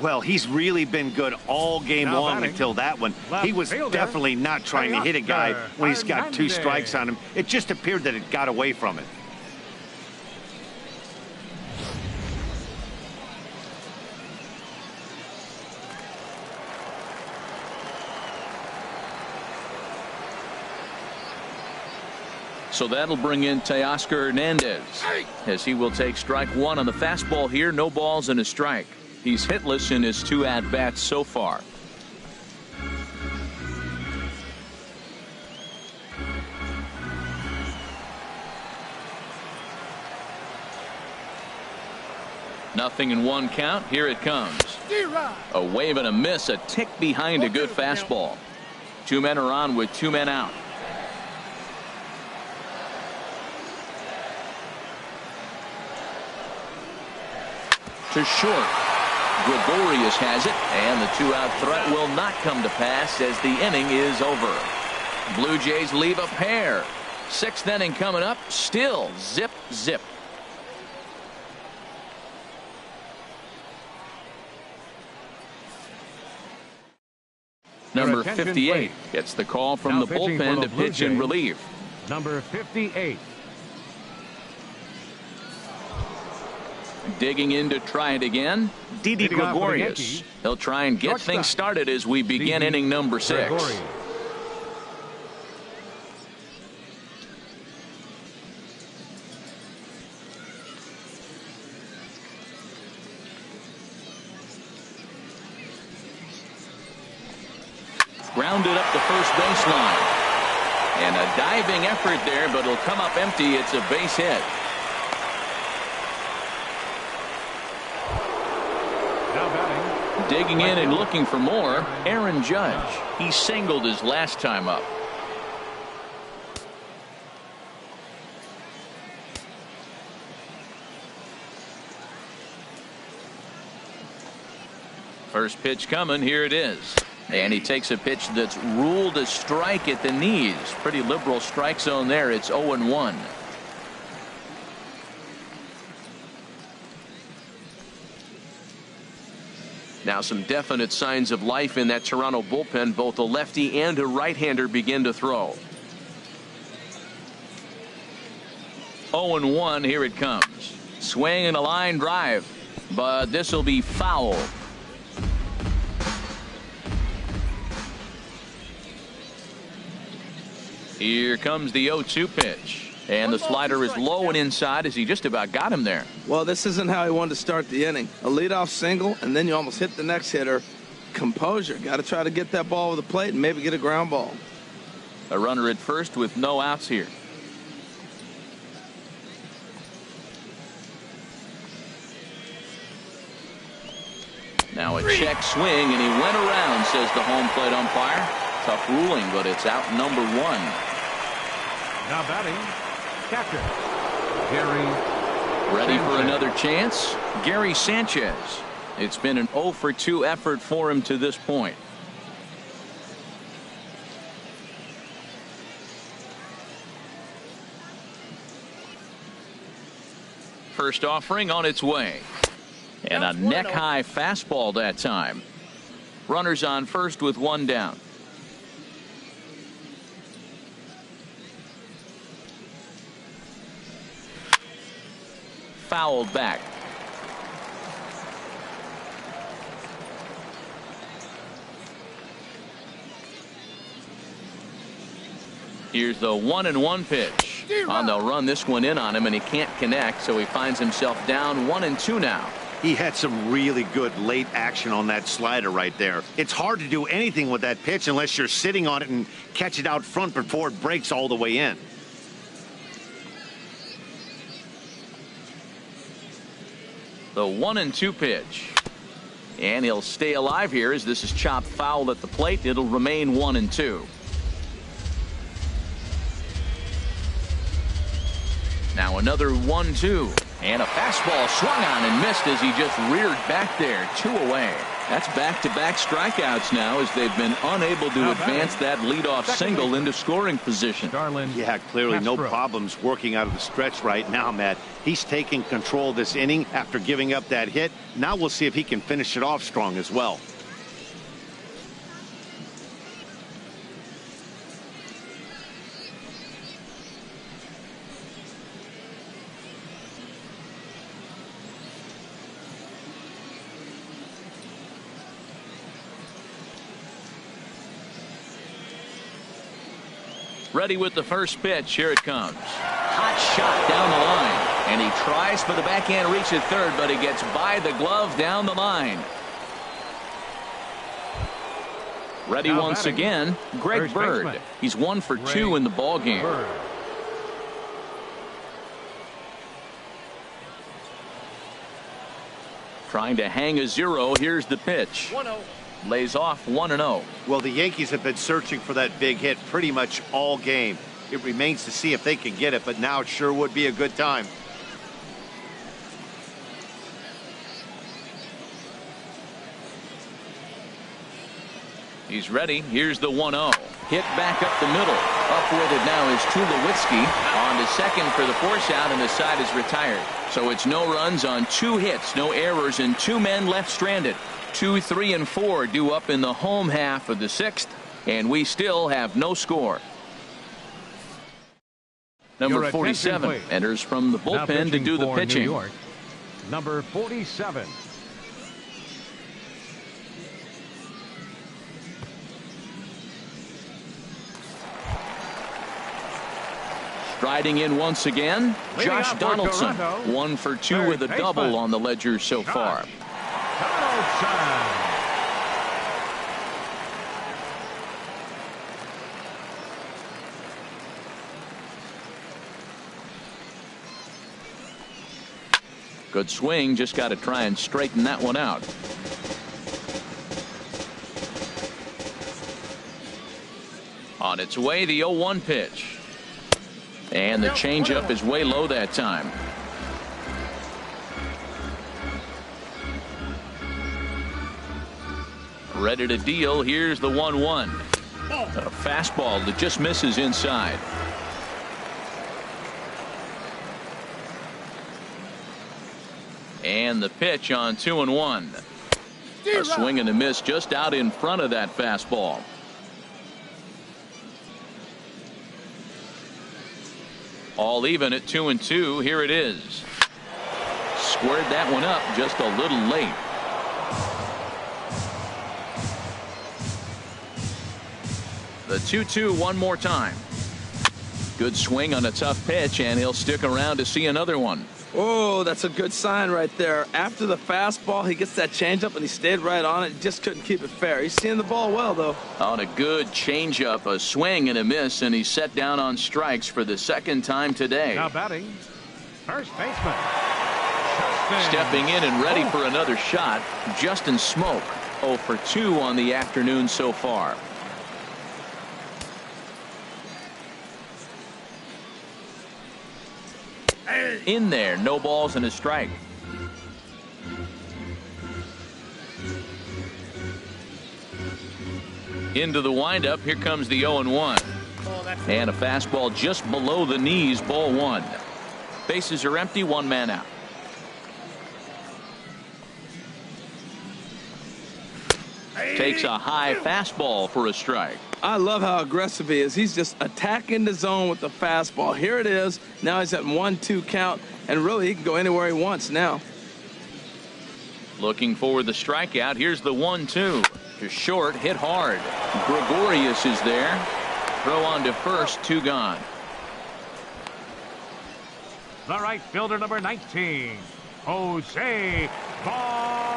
Well, he's really been good all game Now long batting, until that one. left He was fielder, definitely not trying to hit a guy Teoscar when he's got 2 Hernandez. strikes on him. It just appeared that it got away from it. So that'll bring in Teoscar Hernandez as he will take strike 1 on the fastball here. No balls and a strike. He's hitless in his 2 at-bats so far. Nothing in 1 count. Here it comes. A wave and a miss, a tick behind a good fastball. 2 men are on with 2 men out. To short. Gregorius has it, and the 2-out threat will not come to pass as the inning is over. Blue Jays leave a pair. 6th inning coming up. Still zip zip. Number attention, 58 please. gets the call from Now the pitching for bullpen the to Blue pitch in Jays. relief. Number 58. Digging in to try it again, Didi Leading off for the Gregorius. Yankees, He'll try and get shortstop, things started as we begin Didi inning number 6. Gregorius. Grounded up the first baseline. And a diving effort there, but it'll come up empty. It's a base hit. Now batting, Digging in and looking for more, Aaron Judge. He singled his last time up. First pitch coming. Here it is. And he takes a pitch that's ruled a strike at the knees. Pretty liberal strike zone there. It's 0-1. Now some definite signs of life in that Toronto bullpen. Both a lefty and a right-hander begin to throw. 0-1, here it comes. Swing and a line drive, but this will be foul. Here comes the 0-2 pitch, and the slider is low and inside as he just about got him there. Well, this isn't how he wanted to start the inning. A leadoff single, and then you almost hit the next hitter. Composure. Got to try to get that ball over the plate and maybe get a ground ball. A runner at first with no outs here. Now a check swing, and he went around, says the home plate umpire. Tough ruling, but it's out number 1. Now batting, catcher, Gary Ready for Sanchez. another chance? Gary Sanchez. It's been an 0 for 2 effort for him to this point. First offering on its way. And a neck-high fastball that time. Runners on first with 1 down. Fouled back. Here's the 1-1 pitch. And they'll run this one in on him, and he can't connect, so he finds himself down 1-2 now. He had some really good late action on that slider right there. It's hard to do anything with that pitch unless you're sitting on it and catch it out front before it breaks all the way in. The 1-2 pitch. And he'll stay alive here as this is chopped foul at the plate. It'll remain 1-2. Now another 1-2. And a fastball swung on and missed as he just reared back there. 2 away. That's back-to-back strikeouts now as they've been unable to advance that leadoff single into scoring position. Darlin Yeah, clearly no Castro. problems working out of the stretch right now, Matt. He's taking control of this inning after giving up that hit. Now we'll see if he can finish it off strong as well. Ready with the first pitch. Here it comes. Hot shot down the line. And he tries for the backhand reach at third, but he gets by the glove down the line. Ready Now once batting, again, Greg first Bird. baseman, He's 1 for 2 in the ball game. Bird. Trying to hang a 0. Here's the pitch. 1-0. Lays off 1-0. Well, the Yankees have been searching for that big hit pretty much all game. It remains to see if they can get it, but now it sure would be a good time. He's ready. Here's the 1-0. Hit back up the middle. Up with it now is Tulowitzki on to second for the force out, and the side is retired. So it's no runs on 2 hits, no errors, and 2 men left stranded. 2, 3, and 4 due up in the home half of the 6th, and we still have no score. Number Your attention, 47 please. enters from the Now bullpen to do the for pitching. New York, number 47. Striding in once again, Leading Josh off for Donaldson. Toronto, 1 for 2 third with a baseman, double on the ledger so far. Donaldson. Good swing, just got to try and straighten that one out. On its way, the 0-1 pitch. And the changeup is way low that time. Ready to deal. Here's the 1-1. A fastball that just misses inside. And the pitch on 2-1. A swing and a miss just out in front of that fastball. All even at 2-2. Here it is. Squared that one up just a little late. The 2-2 one more time. Good swing on a tough pitch, and he'll stick around to see another one. Oh, that's a good sign right there. After the fastball, he gets that changeup, and he stayed right on it. He just couldn't keep it fair. He's seeing the ball well, though. On a good changeup, a swing and a miss, and he's set down on strikes for the second time today. Now batting, first baseman, Justin. Stepping in and ready for another shot, Justin Smoak. 0 for 2 on the afternoon so far. In there, no balls and a strike. Into the windup, here comes the 0-1. And a fastball just below the knees, ball one. Bases are empty, one man out. Takes a high fastball for a strike. I love how aggressive he is. He's just attacking the zone with the fastball. Here it is. Now he's at 1-2 count, and really he can go anywhere he wants now. Looking for the strikeout. Here's the 1-2. To short, hit hard. Gregorius is there. Throw on to first, 2 gone. The right fielder, number 19, Jose Bautista.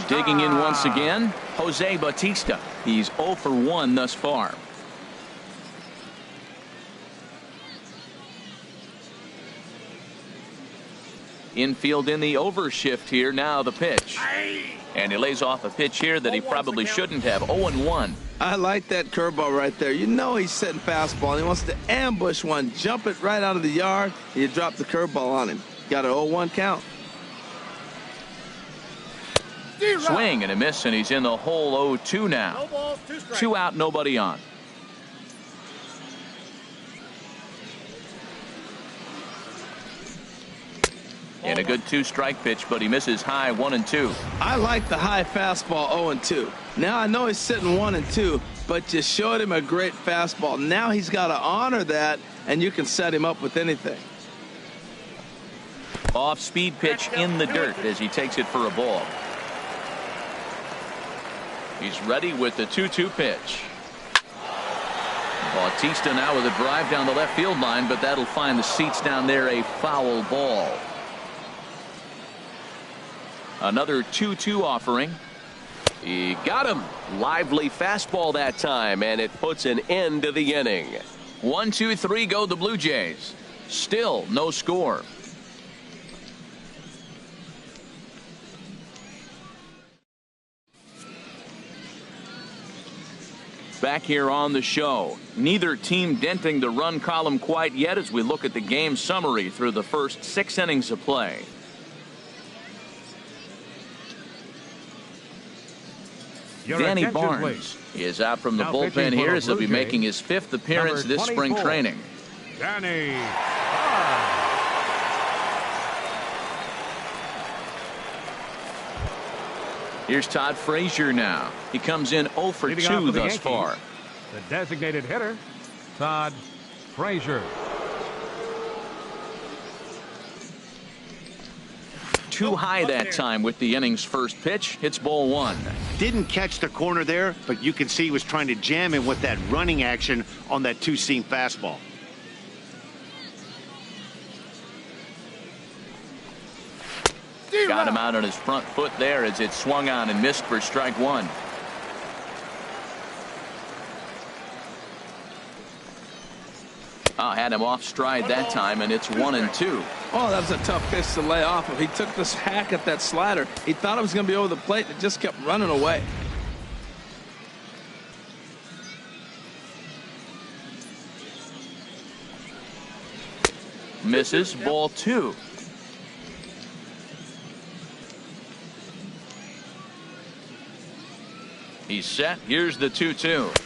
Digging in once again, Jose Bautista. He's 0 for 1 thus far. Infield in the overshift here. Now the pitch. And he lays off a pitch here that he probably shouldn't have. 0-1. I like that curveball right there. You know he's setting fastball. And he wants to ambush one, jump it right out of the yard, and you drop the curveball on him. Got an 0-1 count. Swing and a miss, and he's in the hole. 0-2 now. No balls, 2 strikes. 2 out, nobody on. And a good 2-strike pitch, but he misses high. 1-2. I like the high fastball 0-2. Now I know he's sitting 1-2, but you showed him a great fastball. Now he's got to honor that, and you can set him up with anything. Off-speed pitch in the dirt as he takes it for a ball. He's ready with the 2-2 pitch. Bautista now with a drive down the left field line, but that'll find the seats down there. A foul ball. Another 2-2 offering. He got him. Lively fastball that time, and it puts an end to the inning. 1-2-3 go the Blue Jays. Still no score. Back here on the show. Neither team denting the run column quite yet as we look at the game summary through the first 6 innings of play. Danny Barnes is out from the bullpen here as he'll be making his 5th appearance this spring training. Danny Barnes. Here's Todd Frazier now. He comes in 0 for 2 thus far. The designated hitter, Todd Frazier. Too high that time with the inning's first pitch. Hits ball 1. Didn't catch the corner there, but you can see he was trying to jam him with that running action on that 2-seam fastball. Got him out on his front foot there as it swung on and missed for strike 1. Had him off stride that time, and it's 1-2. Oh, that was a tough pitch to lay off of. He took this hack at that slider. He thought it was going to be over the plate, and it just kept running away. Misses, ball 2. He's set. Here's the 2-2.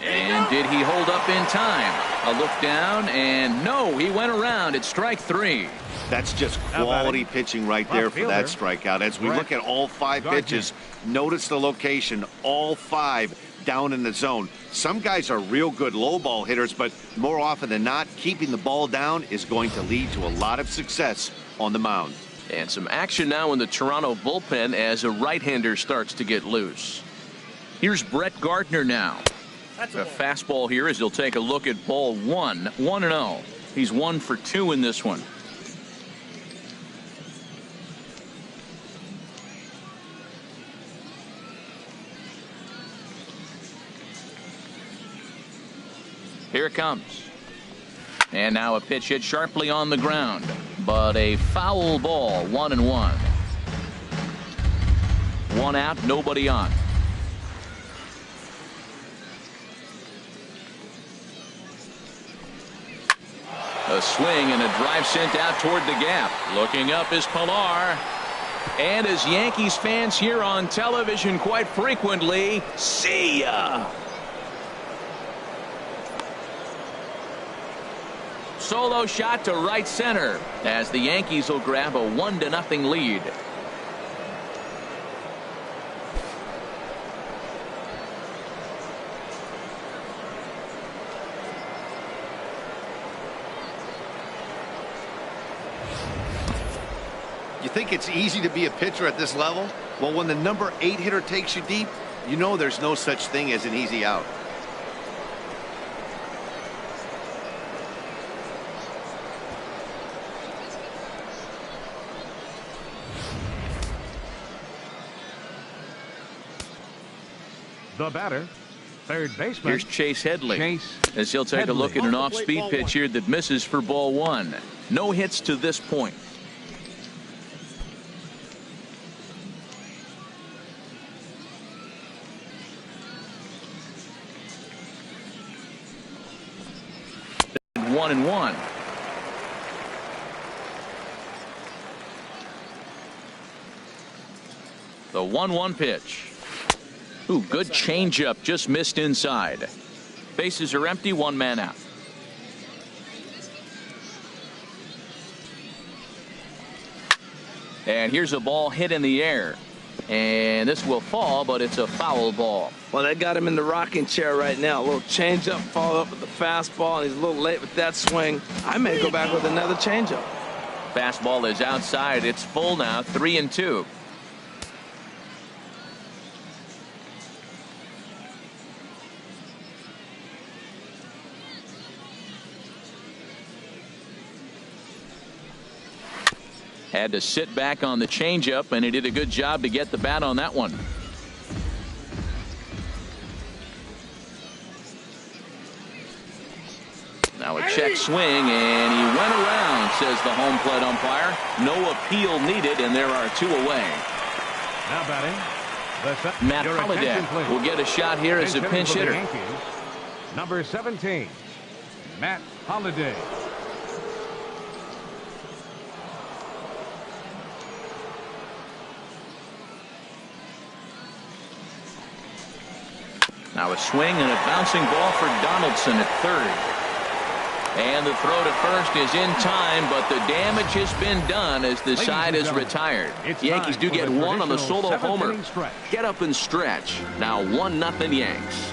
And did he hold up in time? A look down, and no, he went around. It's strike 3. That's just quality pitching right there for that strikeout. As we look at all 5 pitches, notice the location, all 5 down in the zone. Some guys are real good low ball hitters, but more often than not, keeping the ball down is going to lead to a lot of success on the mound. And some action now in the Toronto bullpen as a right-hander starts to get loose. Here's Brett Gardner now. A fastball here as he'll take a look at ball 1. 1-0. He's 1 for 2 in this one. Here it comes. And now a pitch hit sharply on the ground, but a foul ball. 1-1. 1 out, nobody on. A swing and a drive sent out toward the gap. Looking up is Pilar. And as Yankees fans hear on television quite frequently, see ya. Solo shot to right center as the Yankees will grab a 1-0 lead. You think it's easy to be a pitcher at this level? Well, when the number 8 hitter takes you deep, you know there's no such thing as an easy out. The batter, third baseman. Here's Chase Headley as he'll take a look at an off-speed pitch here that misses for ball 1. No hits to this point. One and one. The 1-1 pitch. Ooh, good changeup, just missed inside. Bases are empty, 1 man out. And here's a ball hit in the air. And this will fall, but it's a foul ball. Well, they got him in the rocking chair right now. A little changeup, follow up with the fastball, and he's a little late with that swing. I may go back with another changeup. Fastball is outside. It's full now, 3-2. Had to sit back on the changeup, and he did a good job to get the bat on that one. Now a check swing, and he went around, says the home plate umpire. No appeal needed, and there are 2 away. Now batting, Matt Holliday will get a shot here as a pinch hitter. Number 17, Matt Holliday. Now a swing and a bouncing ball for Donaldson at third. And the throw to first is in time, but the damage has been done as the side is retired. The Yankees do get 1 on the solo homer. Get up and stretch. Now 1-0 Yanks.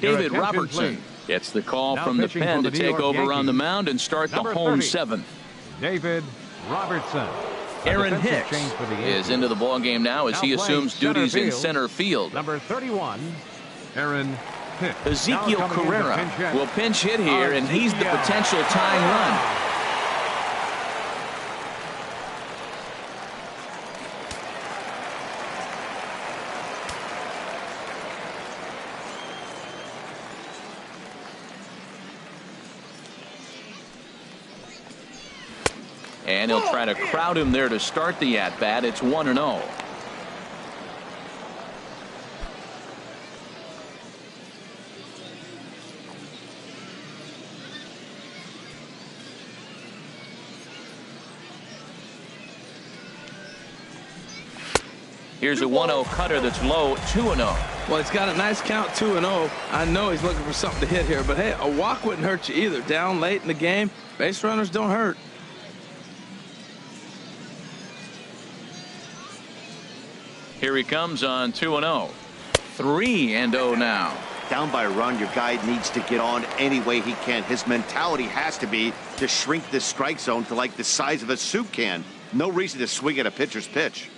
David Robertson gets the call from the pen to take over on the mound and start the home 7th. David Robertson. Aaron Hicks is into the ball game now as he assumes duties in center field. Number 31, Aaron Hicks. Ezekiel Carrera will pinch hit here, and he's the potential tying run. And he'll try to crowd him there to start the at-bat. It's 1-0. Here's a 1-0 cutter that's low, 2-0. Well, he's got a nice count, 2-0. I know he's looking for something to hit here, but hey, a walk wouldn't hurt you either. Down late in the game, base runners don't hurt. Here he comes on 2-0. 3-0 now. Down by a run, your guy needs to get on any way he can. His mentality has to be to shrink this strike zone to like the size of a soup can. No reason to swing at a pitcher's pitch.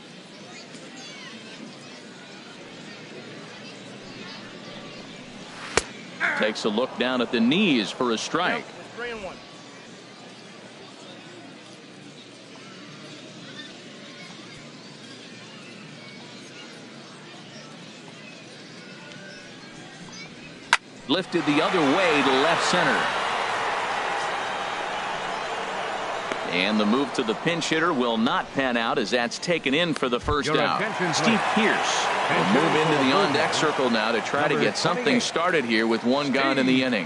Takes a look down at the knees for a strike. 3-1. Lifted the other way to left center. And the move to the pinch hitter will not pan out as that's taken in for the first out. Steve Pearce will move into the on-deck circle now to try to get something started here with one gone in the inning.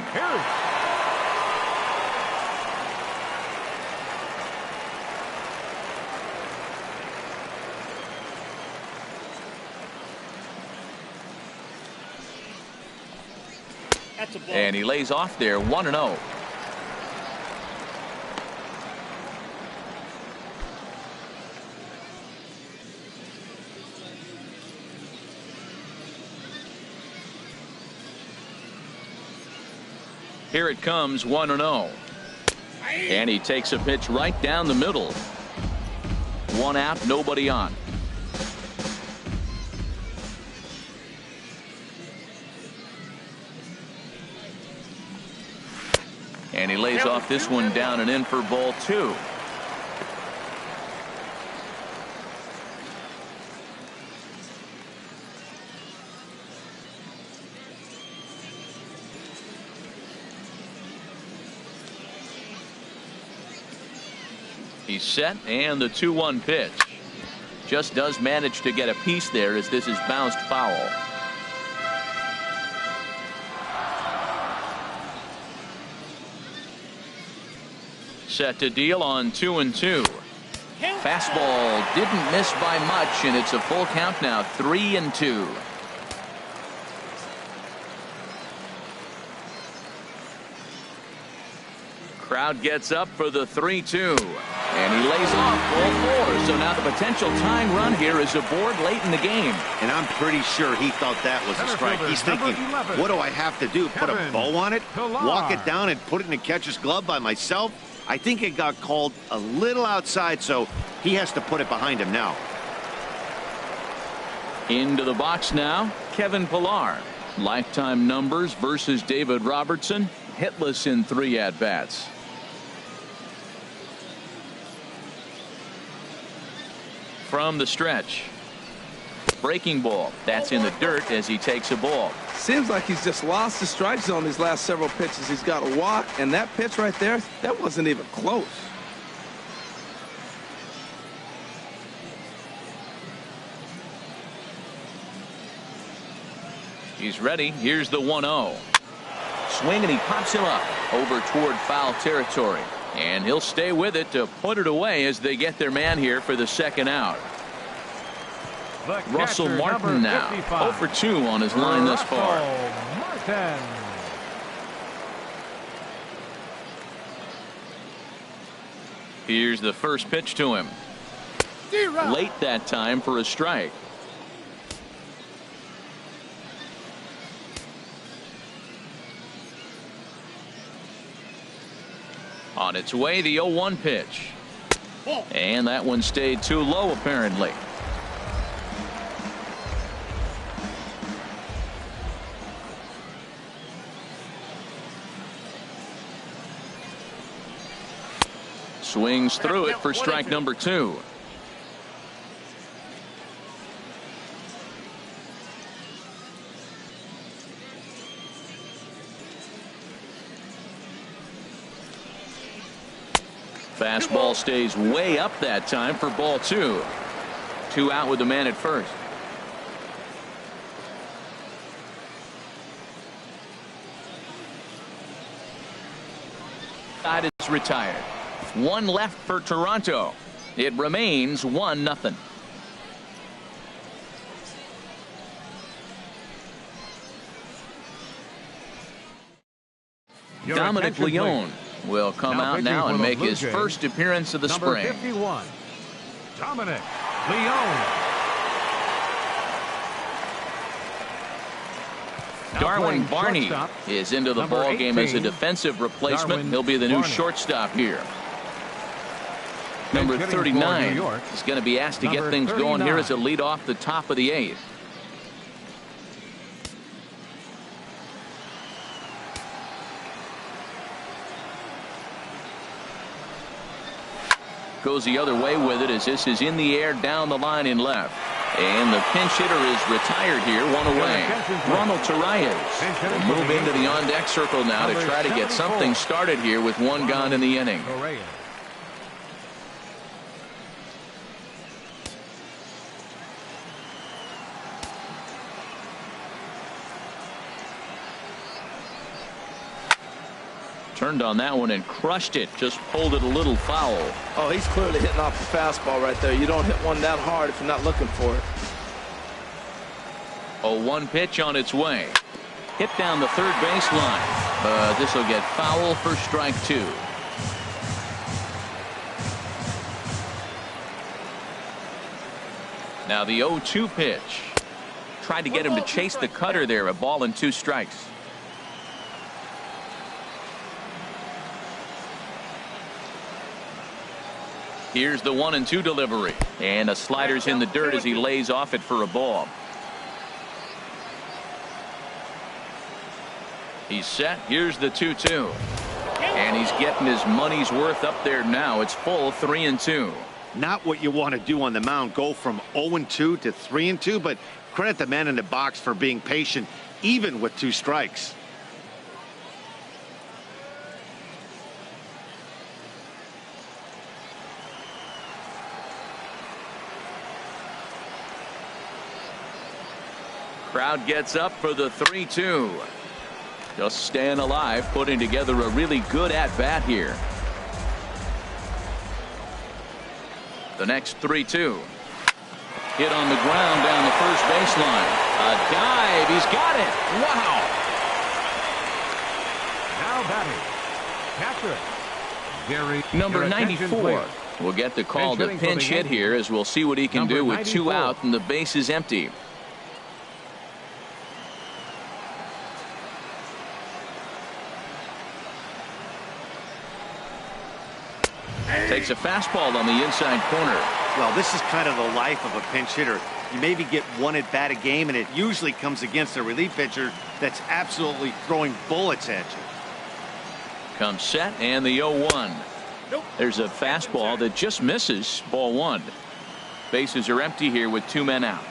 And he lays off there, 1-0. Here it comes, 1-0. And he takes a pitch right down the middle. One out, nobody on. And he lays off this one down and in for ball 2. He's set, and the 2-1 pitch. Just does manage to get a piece there as this is bounced foul. Set to deal on 2-2. Fastball didn't miss by much, and it's a full count now, 3-2. Crowd gets up for the 3-2, and he lays off ball 4. So now the potential tying run here is aboard late in the game. And I'm pretty sure he thought that was a strike. He's thinking, what do I have to do? Put a bow on it? Walk it down and put it in the catcher's glove by myself? I think it got called a little outside, so he has to put it behind him now. Into the box now, Kevin Pillar. Lifetime numbers versus David Robertson. Hitless in 3 at-bats. From the stretch. Breaking ball. That's in the dirt as he takes a ball. Seems like he's just lost the strike zone these last several pitches. He's got a walk, and that pitch right there, that wasn't even close. He's ready. Here's the 1-0. Swing, and he pops him up over toward foul territory. And he'll stay with it to put it away as they get their man here for the second out. Russell Martin now 0 for 2 on his line thus far. Martin. Here's the first pitch to him. Late that time for a strike. On its way, the 0-1 pitch. And that one stayed too low, apparently. Swings through it for strike number 2. Fastball stays way up that time for ball 2. 2 out with the man at first. Side is retired. 1 left for Toronto. It remains 1-0. Your Dominic attention, Leone will come out pitching now for and the make Blue his Jays, first appearance of the number spring. 51, Dominic Leone. Now Darwin playing Barney shortstop, is into the number ball game as a 18, defensive replacement. Darwin He'll be the new Barney. shortstop here. Number Hitting for 39 New York, is going to be asked to get number things going here 39. as a lead off the top of the 8th. Goes the other way with it as this is in the air down the line in left. And the pinch hitter is retired here, one away. Ronald Torreyes will move into the on-deck circle now to try to get something started here with one gone in the inning. Turned on that one and crushed it. Just pulled it a little foul. Oh, he's clearly hitting off the fastball right there. You don't hit one that hard if you're not looking for it. A 1 pitch on its way. Hit down the third baseline. But this will get foul for strike 2. Now the 0-2 pitch. Tried to get him to chase the cutter there. A ball and 2 strikes. Here's the 1-2 delivery. And a slider's in the dirt as he lays off it for a ball. He's set. Here's the 2-2. And he's getting his money's worth up there now. It's full 3-2. Not what you want to do on the mound. Go from 0-2 to 3-2. But credit the man in the box for being patient, even with 2 strikes. Crowd gets up for the 3-2. Just staying alive, putting together a really good at-bat here. The next 3-2. Hit on the ground down the first baseline. A dive. He's got it. Wow. Now batting, catcher Gary. Number 94 will get the call to pinch hit here as we'll see what he can do with 2 out and the base is empty. Takes a fastball on the inside corner. Well, this is kind of the life of a pinch hitter. You maybe get 1 at bat a game, and it usually comes against a relief pitcher that's absolutely throwing bullets at you. Comes set and the 0-1. There's a fastball that just misses. Ball 1. Bases are empty here with 2 men out.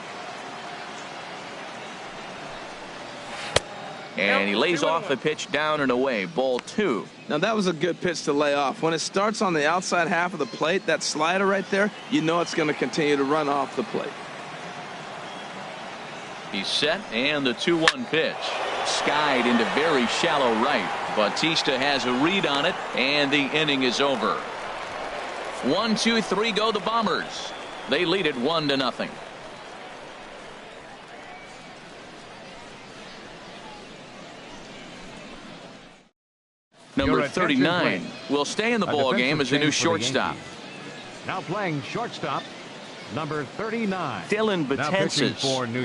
And he lays off the pitch down and away. Ball 2. Now that was a good pitch to lay off. When it starts on the outside half of the plate, that slider right there, you know it's going to continue to run off the plate. He's set and the 2-1 pitch. Skied into very shallow right. Bautista has a read on it and the inning is over. 1, 2, 3 go the Bombers. They lead it 1-0. Number 39 will stay in the ball game as a new shortstop. Now playing shortstop, number 39. Dylan Betances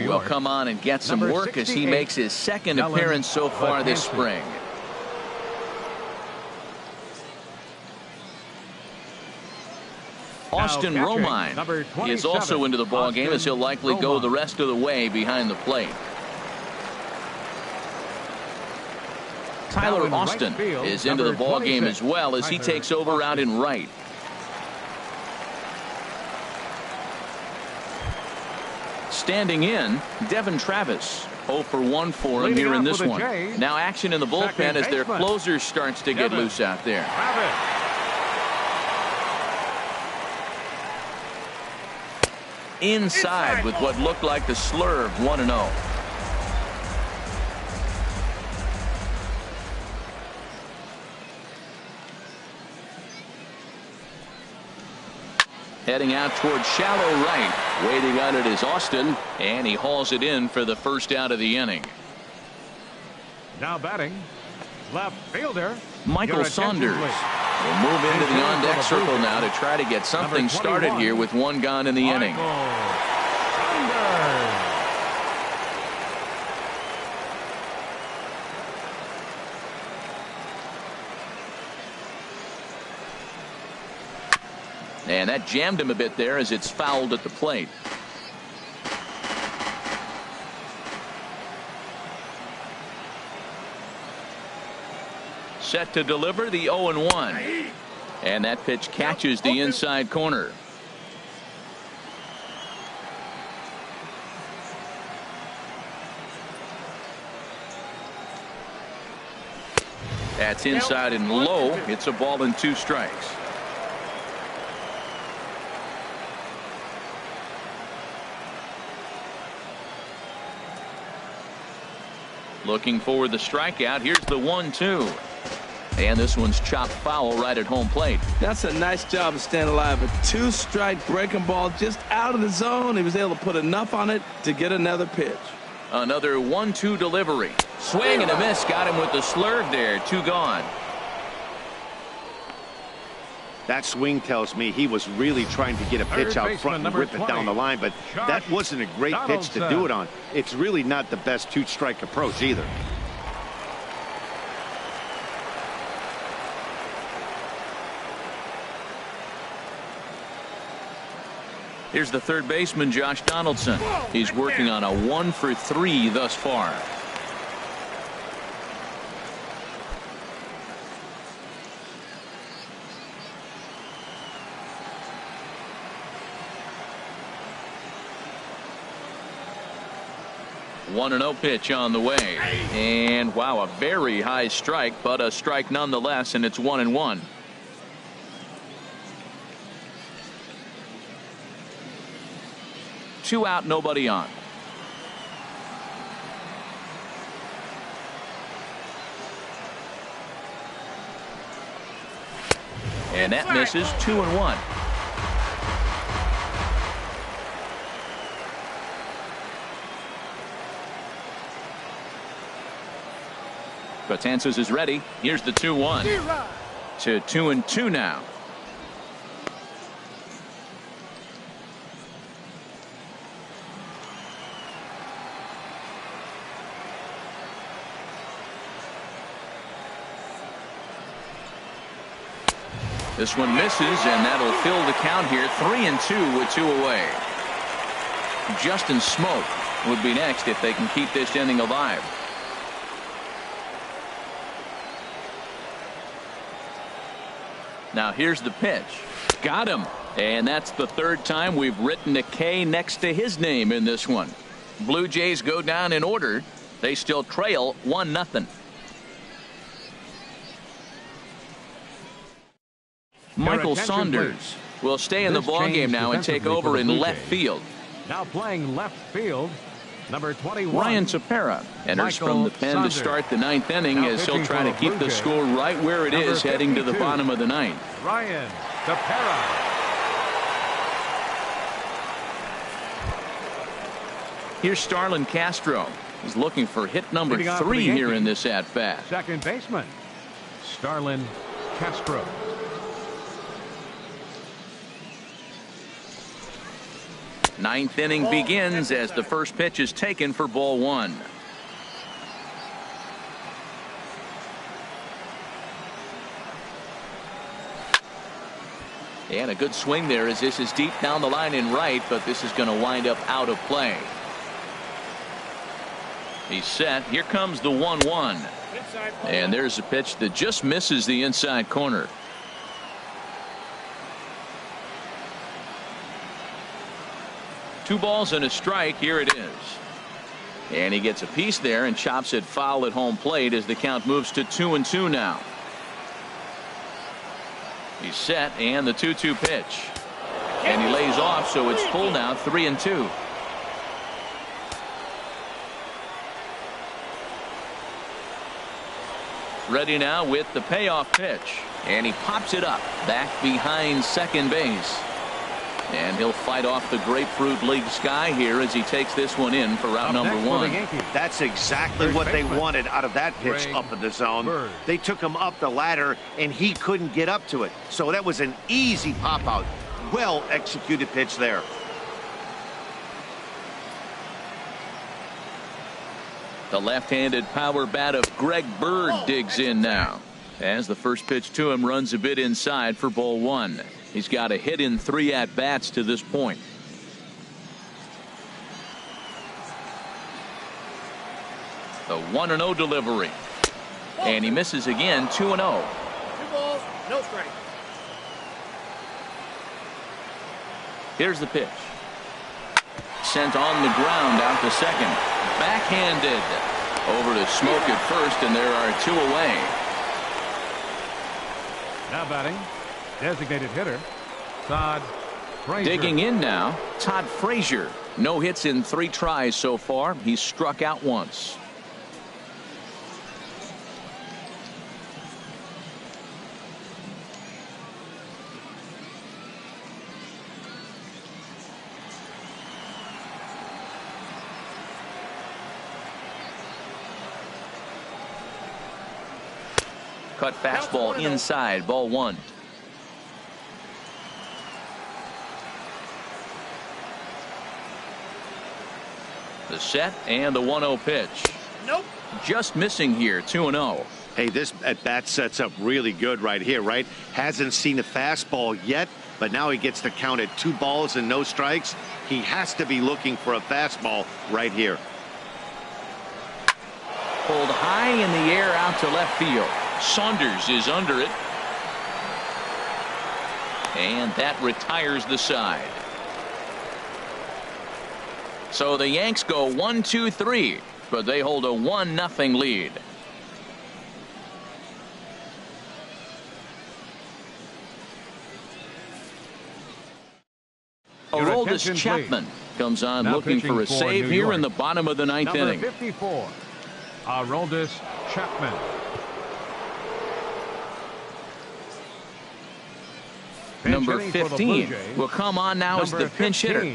will come on and get some work as he makes his second appearance so far this spring. Austin Romine is also into the ball game as he'll likely go the rest of the way behind the plate. Tyler Austin is into the ball game as well as he takes over out in right. Standing in, Devin Travis. 0 for 1 for him here in this one. Now action in the bullpen as their closer starts to get loose out there. Inside with what looked like the slurve. 1-0. Heading out towards shallow right. Waiting on it is Austin, and he hauls it in for the first out of the inning. Now batting, Left fielder. Michael Saunders will move into the on-deck circle now to try to get something started here with one gone in the inning. And that jammed him a bit there as it's fouled at the plate. Set to deliver the 0-1. And that pitch catches the inside corner. That's inside and low. It's a ball and 2 strikes. Looking for the strikeout. Here's the 1-2. And this one's chopped foul right at home plate. That's a nice job of staying alive. A 2-strike breaking ball just out of the zone. He was able to put enough on it to get another pitch. Another 1-2 delivery. Swing and a miss. Got him with the slurve there. 2 gone. That swing tells me he was really trying to get a pitch out front and rip it down the line, but that wasn't a great pitch to do it on. It's really not the best 2-strike approach either. Here's the third baseman, Josh Donaldson. He's working on a 1 for 3 thus far. One 1-0 pitch on the way. And wow, a very high strike, but a strike nonetheless, and it's 1-1. Two out, nobody on. And that misses. 2-1. Betances is ready. Here's the 2-1 to 2-2 now. This one misses, and that'll fill the count here. 3-2 with 2 away. Justin Smoke would be next if they can keep this inning alive. Now here's the pitch. Got him. And that's the 3rd time we've written a K next to his name in this one. Blue Jays go down in order. They still trail 1-0. Michael Saunders will stay in the ballgame now and take over in left field. Now playing left field, number 21. Ryan Tepera enters from the pen to start the 9th inning as he'll try to keep the score right where it is heading to the bottom of the 9th. Ryan Tepera. Here's Starlin Castro. He's looking for hit number 3 here in this at-bat. Second baseman, Starlin Castro. Ninth inning begins as the first pitch is taken for ball 1. And a good swing there as this is deep down the line in right, but this is going to wind up out of play. He's set. Here comes the 1-1. And there's a pitch that just misses the inside corner. Two balls and a strike. Here it is. And he gets a piece there and chops it foul at home plate as the count moves to 2-2 now. He's set, and the 2-2 pitch. And he lays off, so it's full now, 3-2. Ready now with the payoff pitch. And he pops it up back behind second base. And he'll fight off the Grapefruit League sky here as he takes this one in for route number 1. That's exactly what they wanted out of that pitch up in the zone. They took him up the ladder, and he couldn't get up to it. So that was an easy pop-out. Well-executed pitch there. The left-handed power bat of Greg Bird digs in now, as the first pitch to him runs a bit inside for ball 1. He's got a hit in 3 at-bats to this point. The 1-0 delivery. And he misses again, 2-0. 2 balls, no strike. Here's the pitch. Sent on the ground out to second. Backhanded. Over to Smoke at first, and there are 2 away. Now batting, designated hitter, Todd Frazier. Digging in now, Todd Frazier. No hits in 3 tries so far. He's struck out once. Cut fastball inside, ball 1. The set and the 1-0 pitch. Nope. Just missing here, 2-0. Hey, this at-bat sets up really good right here, right? Hasn't seen a fastball yet, but now he gets to count at 2 balls and no strikes. He has to be looking for a fastball right here. Pulled high in the air out to left field. Saunders is under it. And that retires the side. So the Yanks go 1-2-3, but they hold a 1-0 lead. Aroldis Chapman comes on now looking for a save here in the bottom of the 9th inning. Number 54, Aroldis Chapman. Number 15 will come on now as the pinch hitter.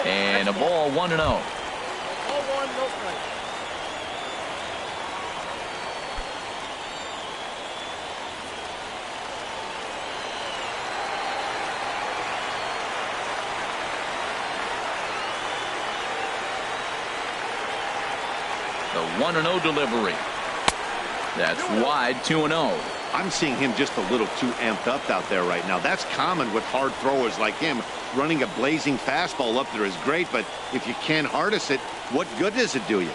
And a ball, 1-0. Ball 1, no strike. The 1-0 delivery. That's wide, 2-0. I'm seeing him just a little too amped up out there right now. That's common with hard throwers like him. Running a blazing fastball up there is great, but if you can't harness it, what good does it do you?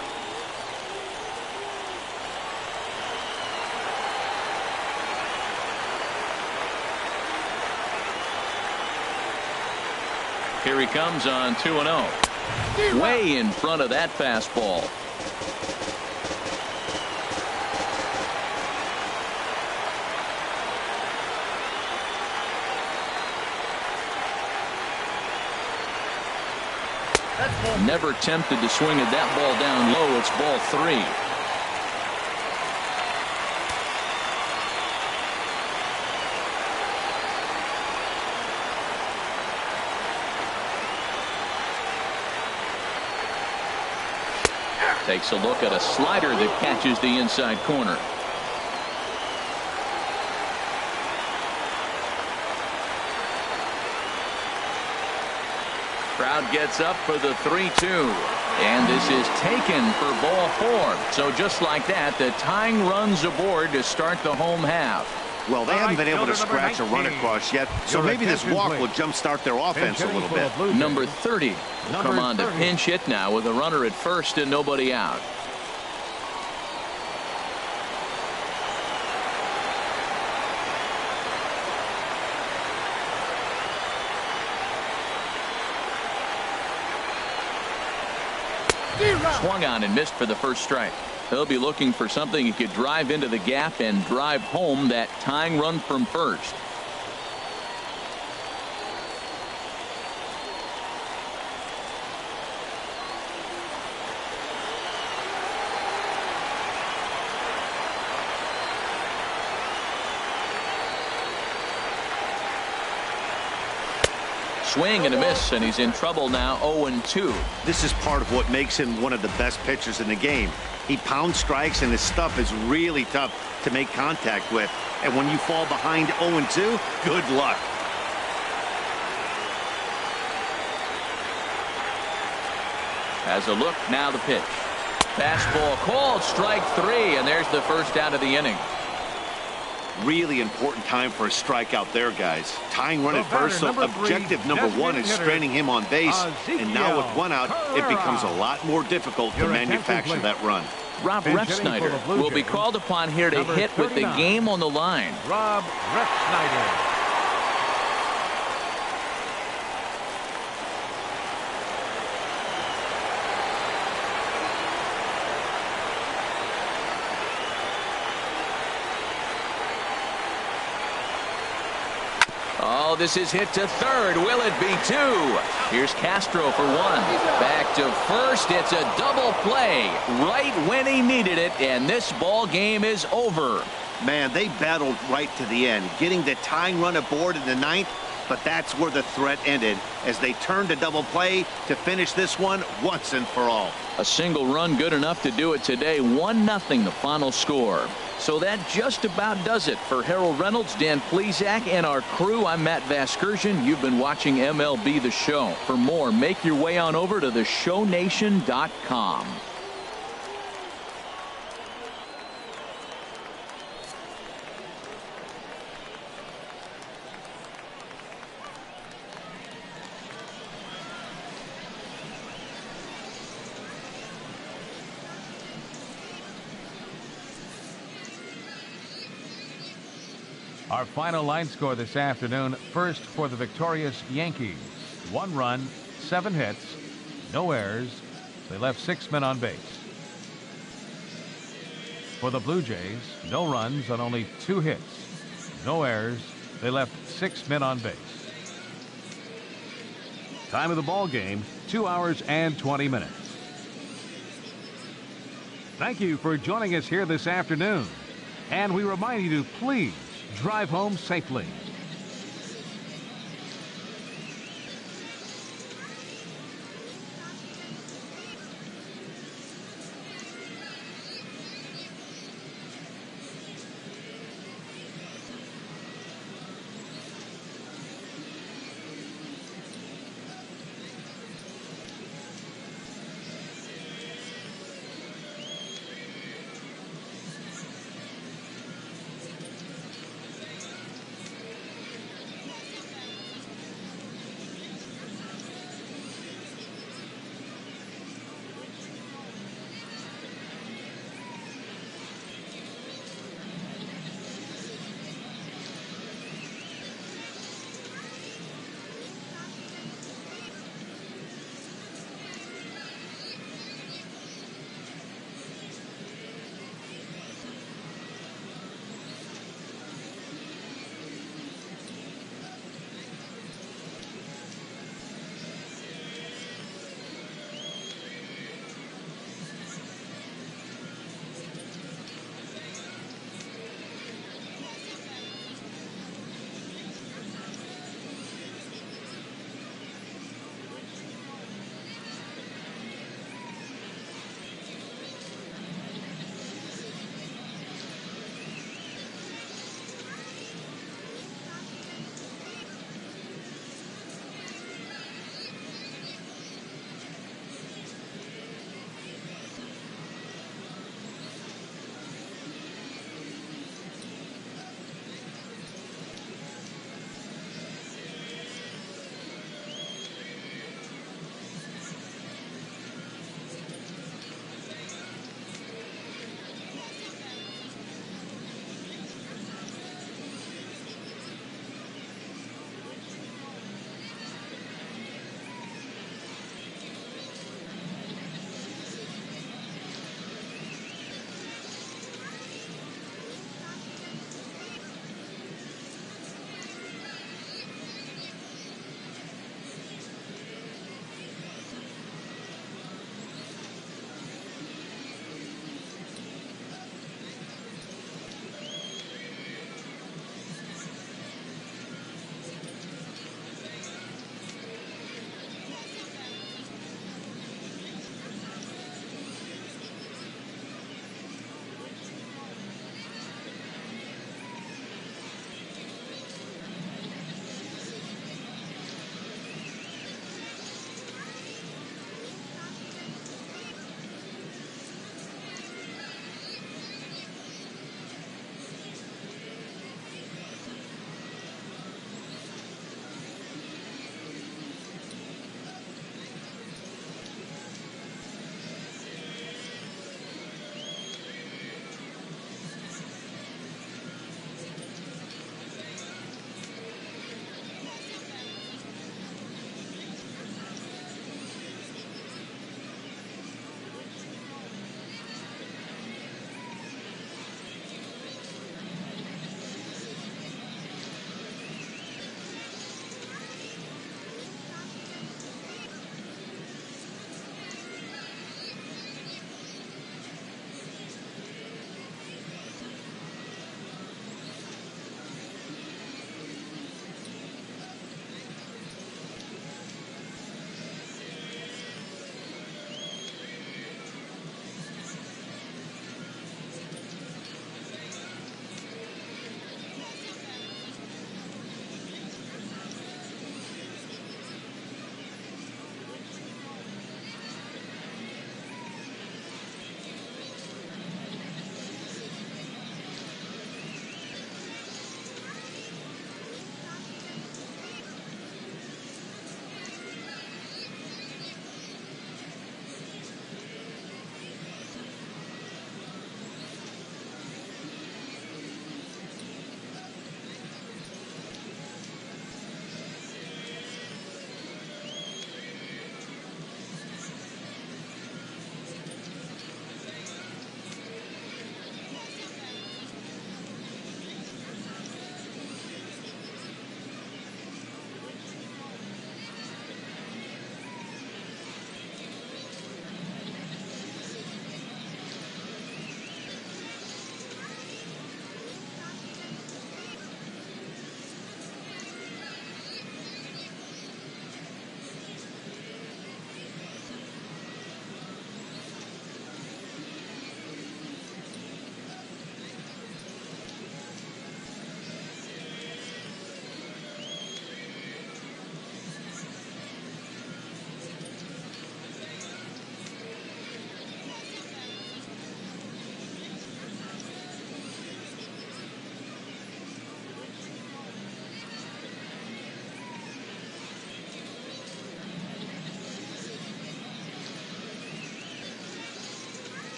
Here he comes on 2-0. Way in front of that fastball. Never tempted to swing at that ball down low. It's ball 3. Takes a look at a slider that catches the inside corner. Crowd gets up for the 3-2. And this is taken for ball 4. So just like that, the tying runs aboard to start the home half. Well, they haven't been able to scratch a run across yet, so maybe this walk will jumpstart their offense a little bit. Number 30 will come on to pinch hit now with a runner at first and nobody out. Swung on and missed for the first strike. He'll be looking for something he could drive into the gap and drive home that tying run from first. Swing and a miss, and he's in trouble now. 0-2. This is part of what makes him one of the best pitchers in the game. He pounds strikes, and his stuff is really tough to make contact with. And when you fall behind 0-2, good luck. As a look, now the pitch. Fastball called, strike 3, and there's the first out of the inning. Really important time for a strikeout there, guys. Tying run at first, so objective number 1 is straining him on base. And now with 1 out, it becomes a lot more difficult to manufacture that run. Rob Refsnyder will be called upon here to hit with the game on the line. Rob Refsnyder. Oh, this is hit to third. Will it be 2? Here's Castro for 1. Back to first. It's a double play right when he needed it, and this ball game is over. Man, they battled right to the end, getting the tying run aboard in the 9th, but that's where the threat ended as they turned to double play to finish this one once and for all. A single run good enough to do it today. 1-0 the final score. So that just about does it for Harold Reynolds, Dan Plesac, and our crew. I'm Matt Vasgersian. You've been watching MLB The Show. For more, make your way on over to theshownation.com. Our final line score this afternoon. First for the victorious Yankees. 1 run, 7 hits, no errors. They left 6 men on base. For the Blue Jays, no runs on only 2 hits, no errors. They left 6 men on base. Time of the ball game, 2 hours and 20 minutes. Thank you for joining us here this afternoon. And we remind you to please drive home safely.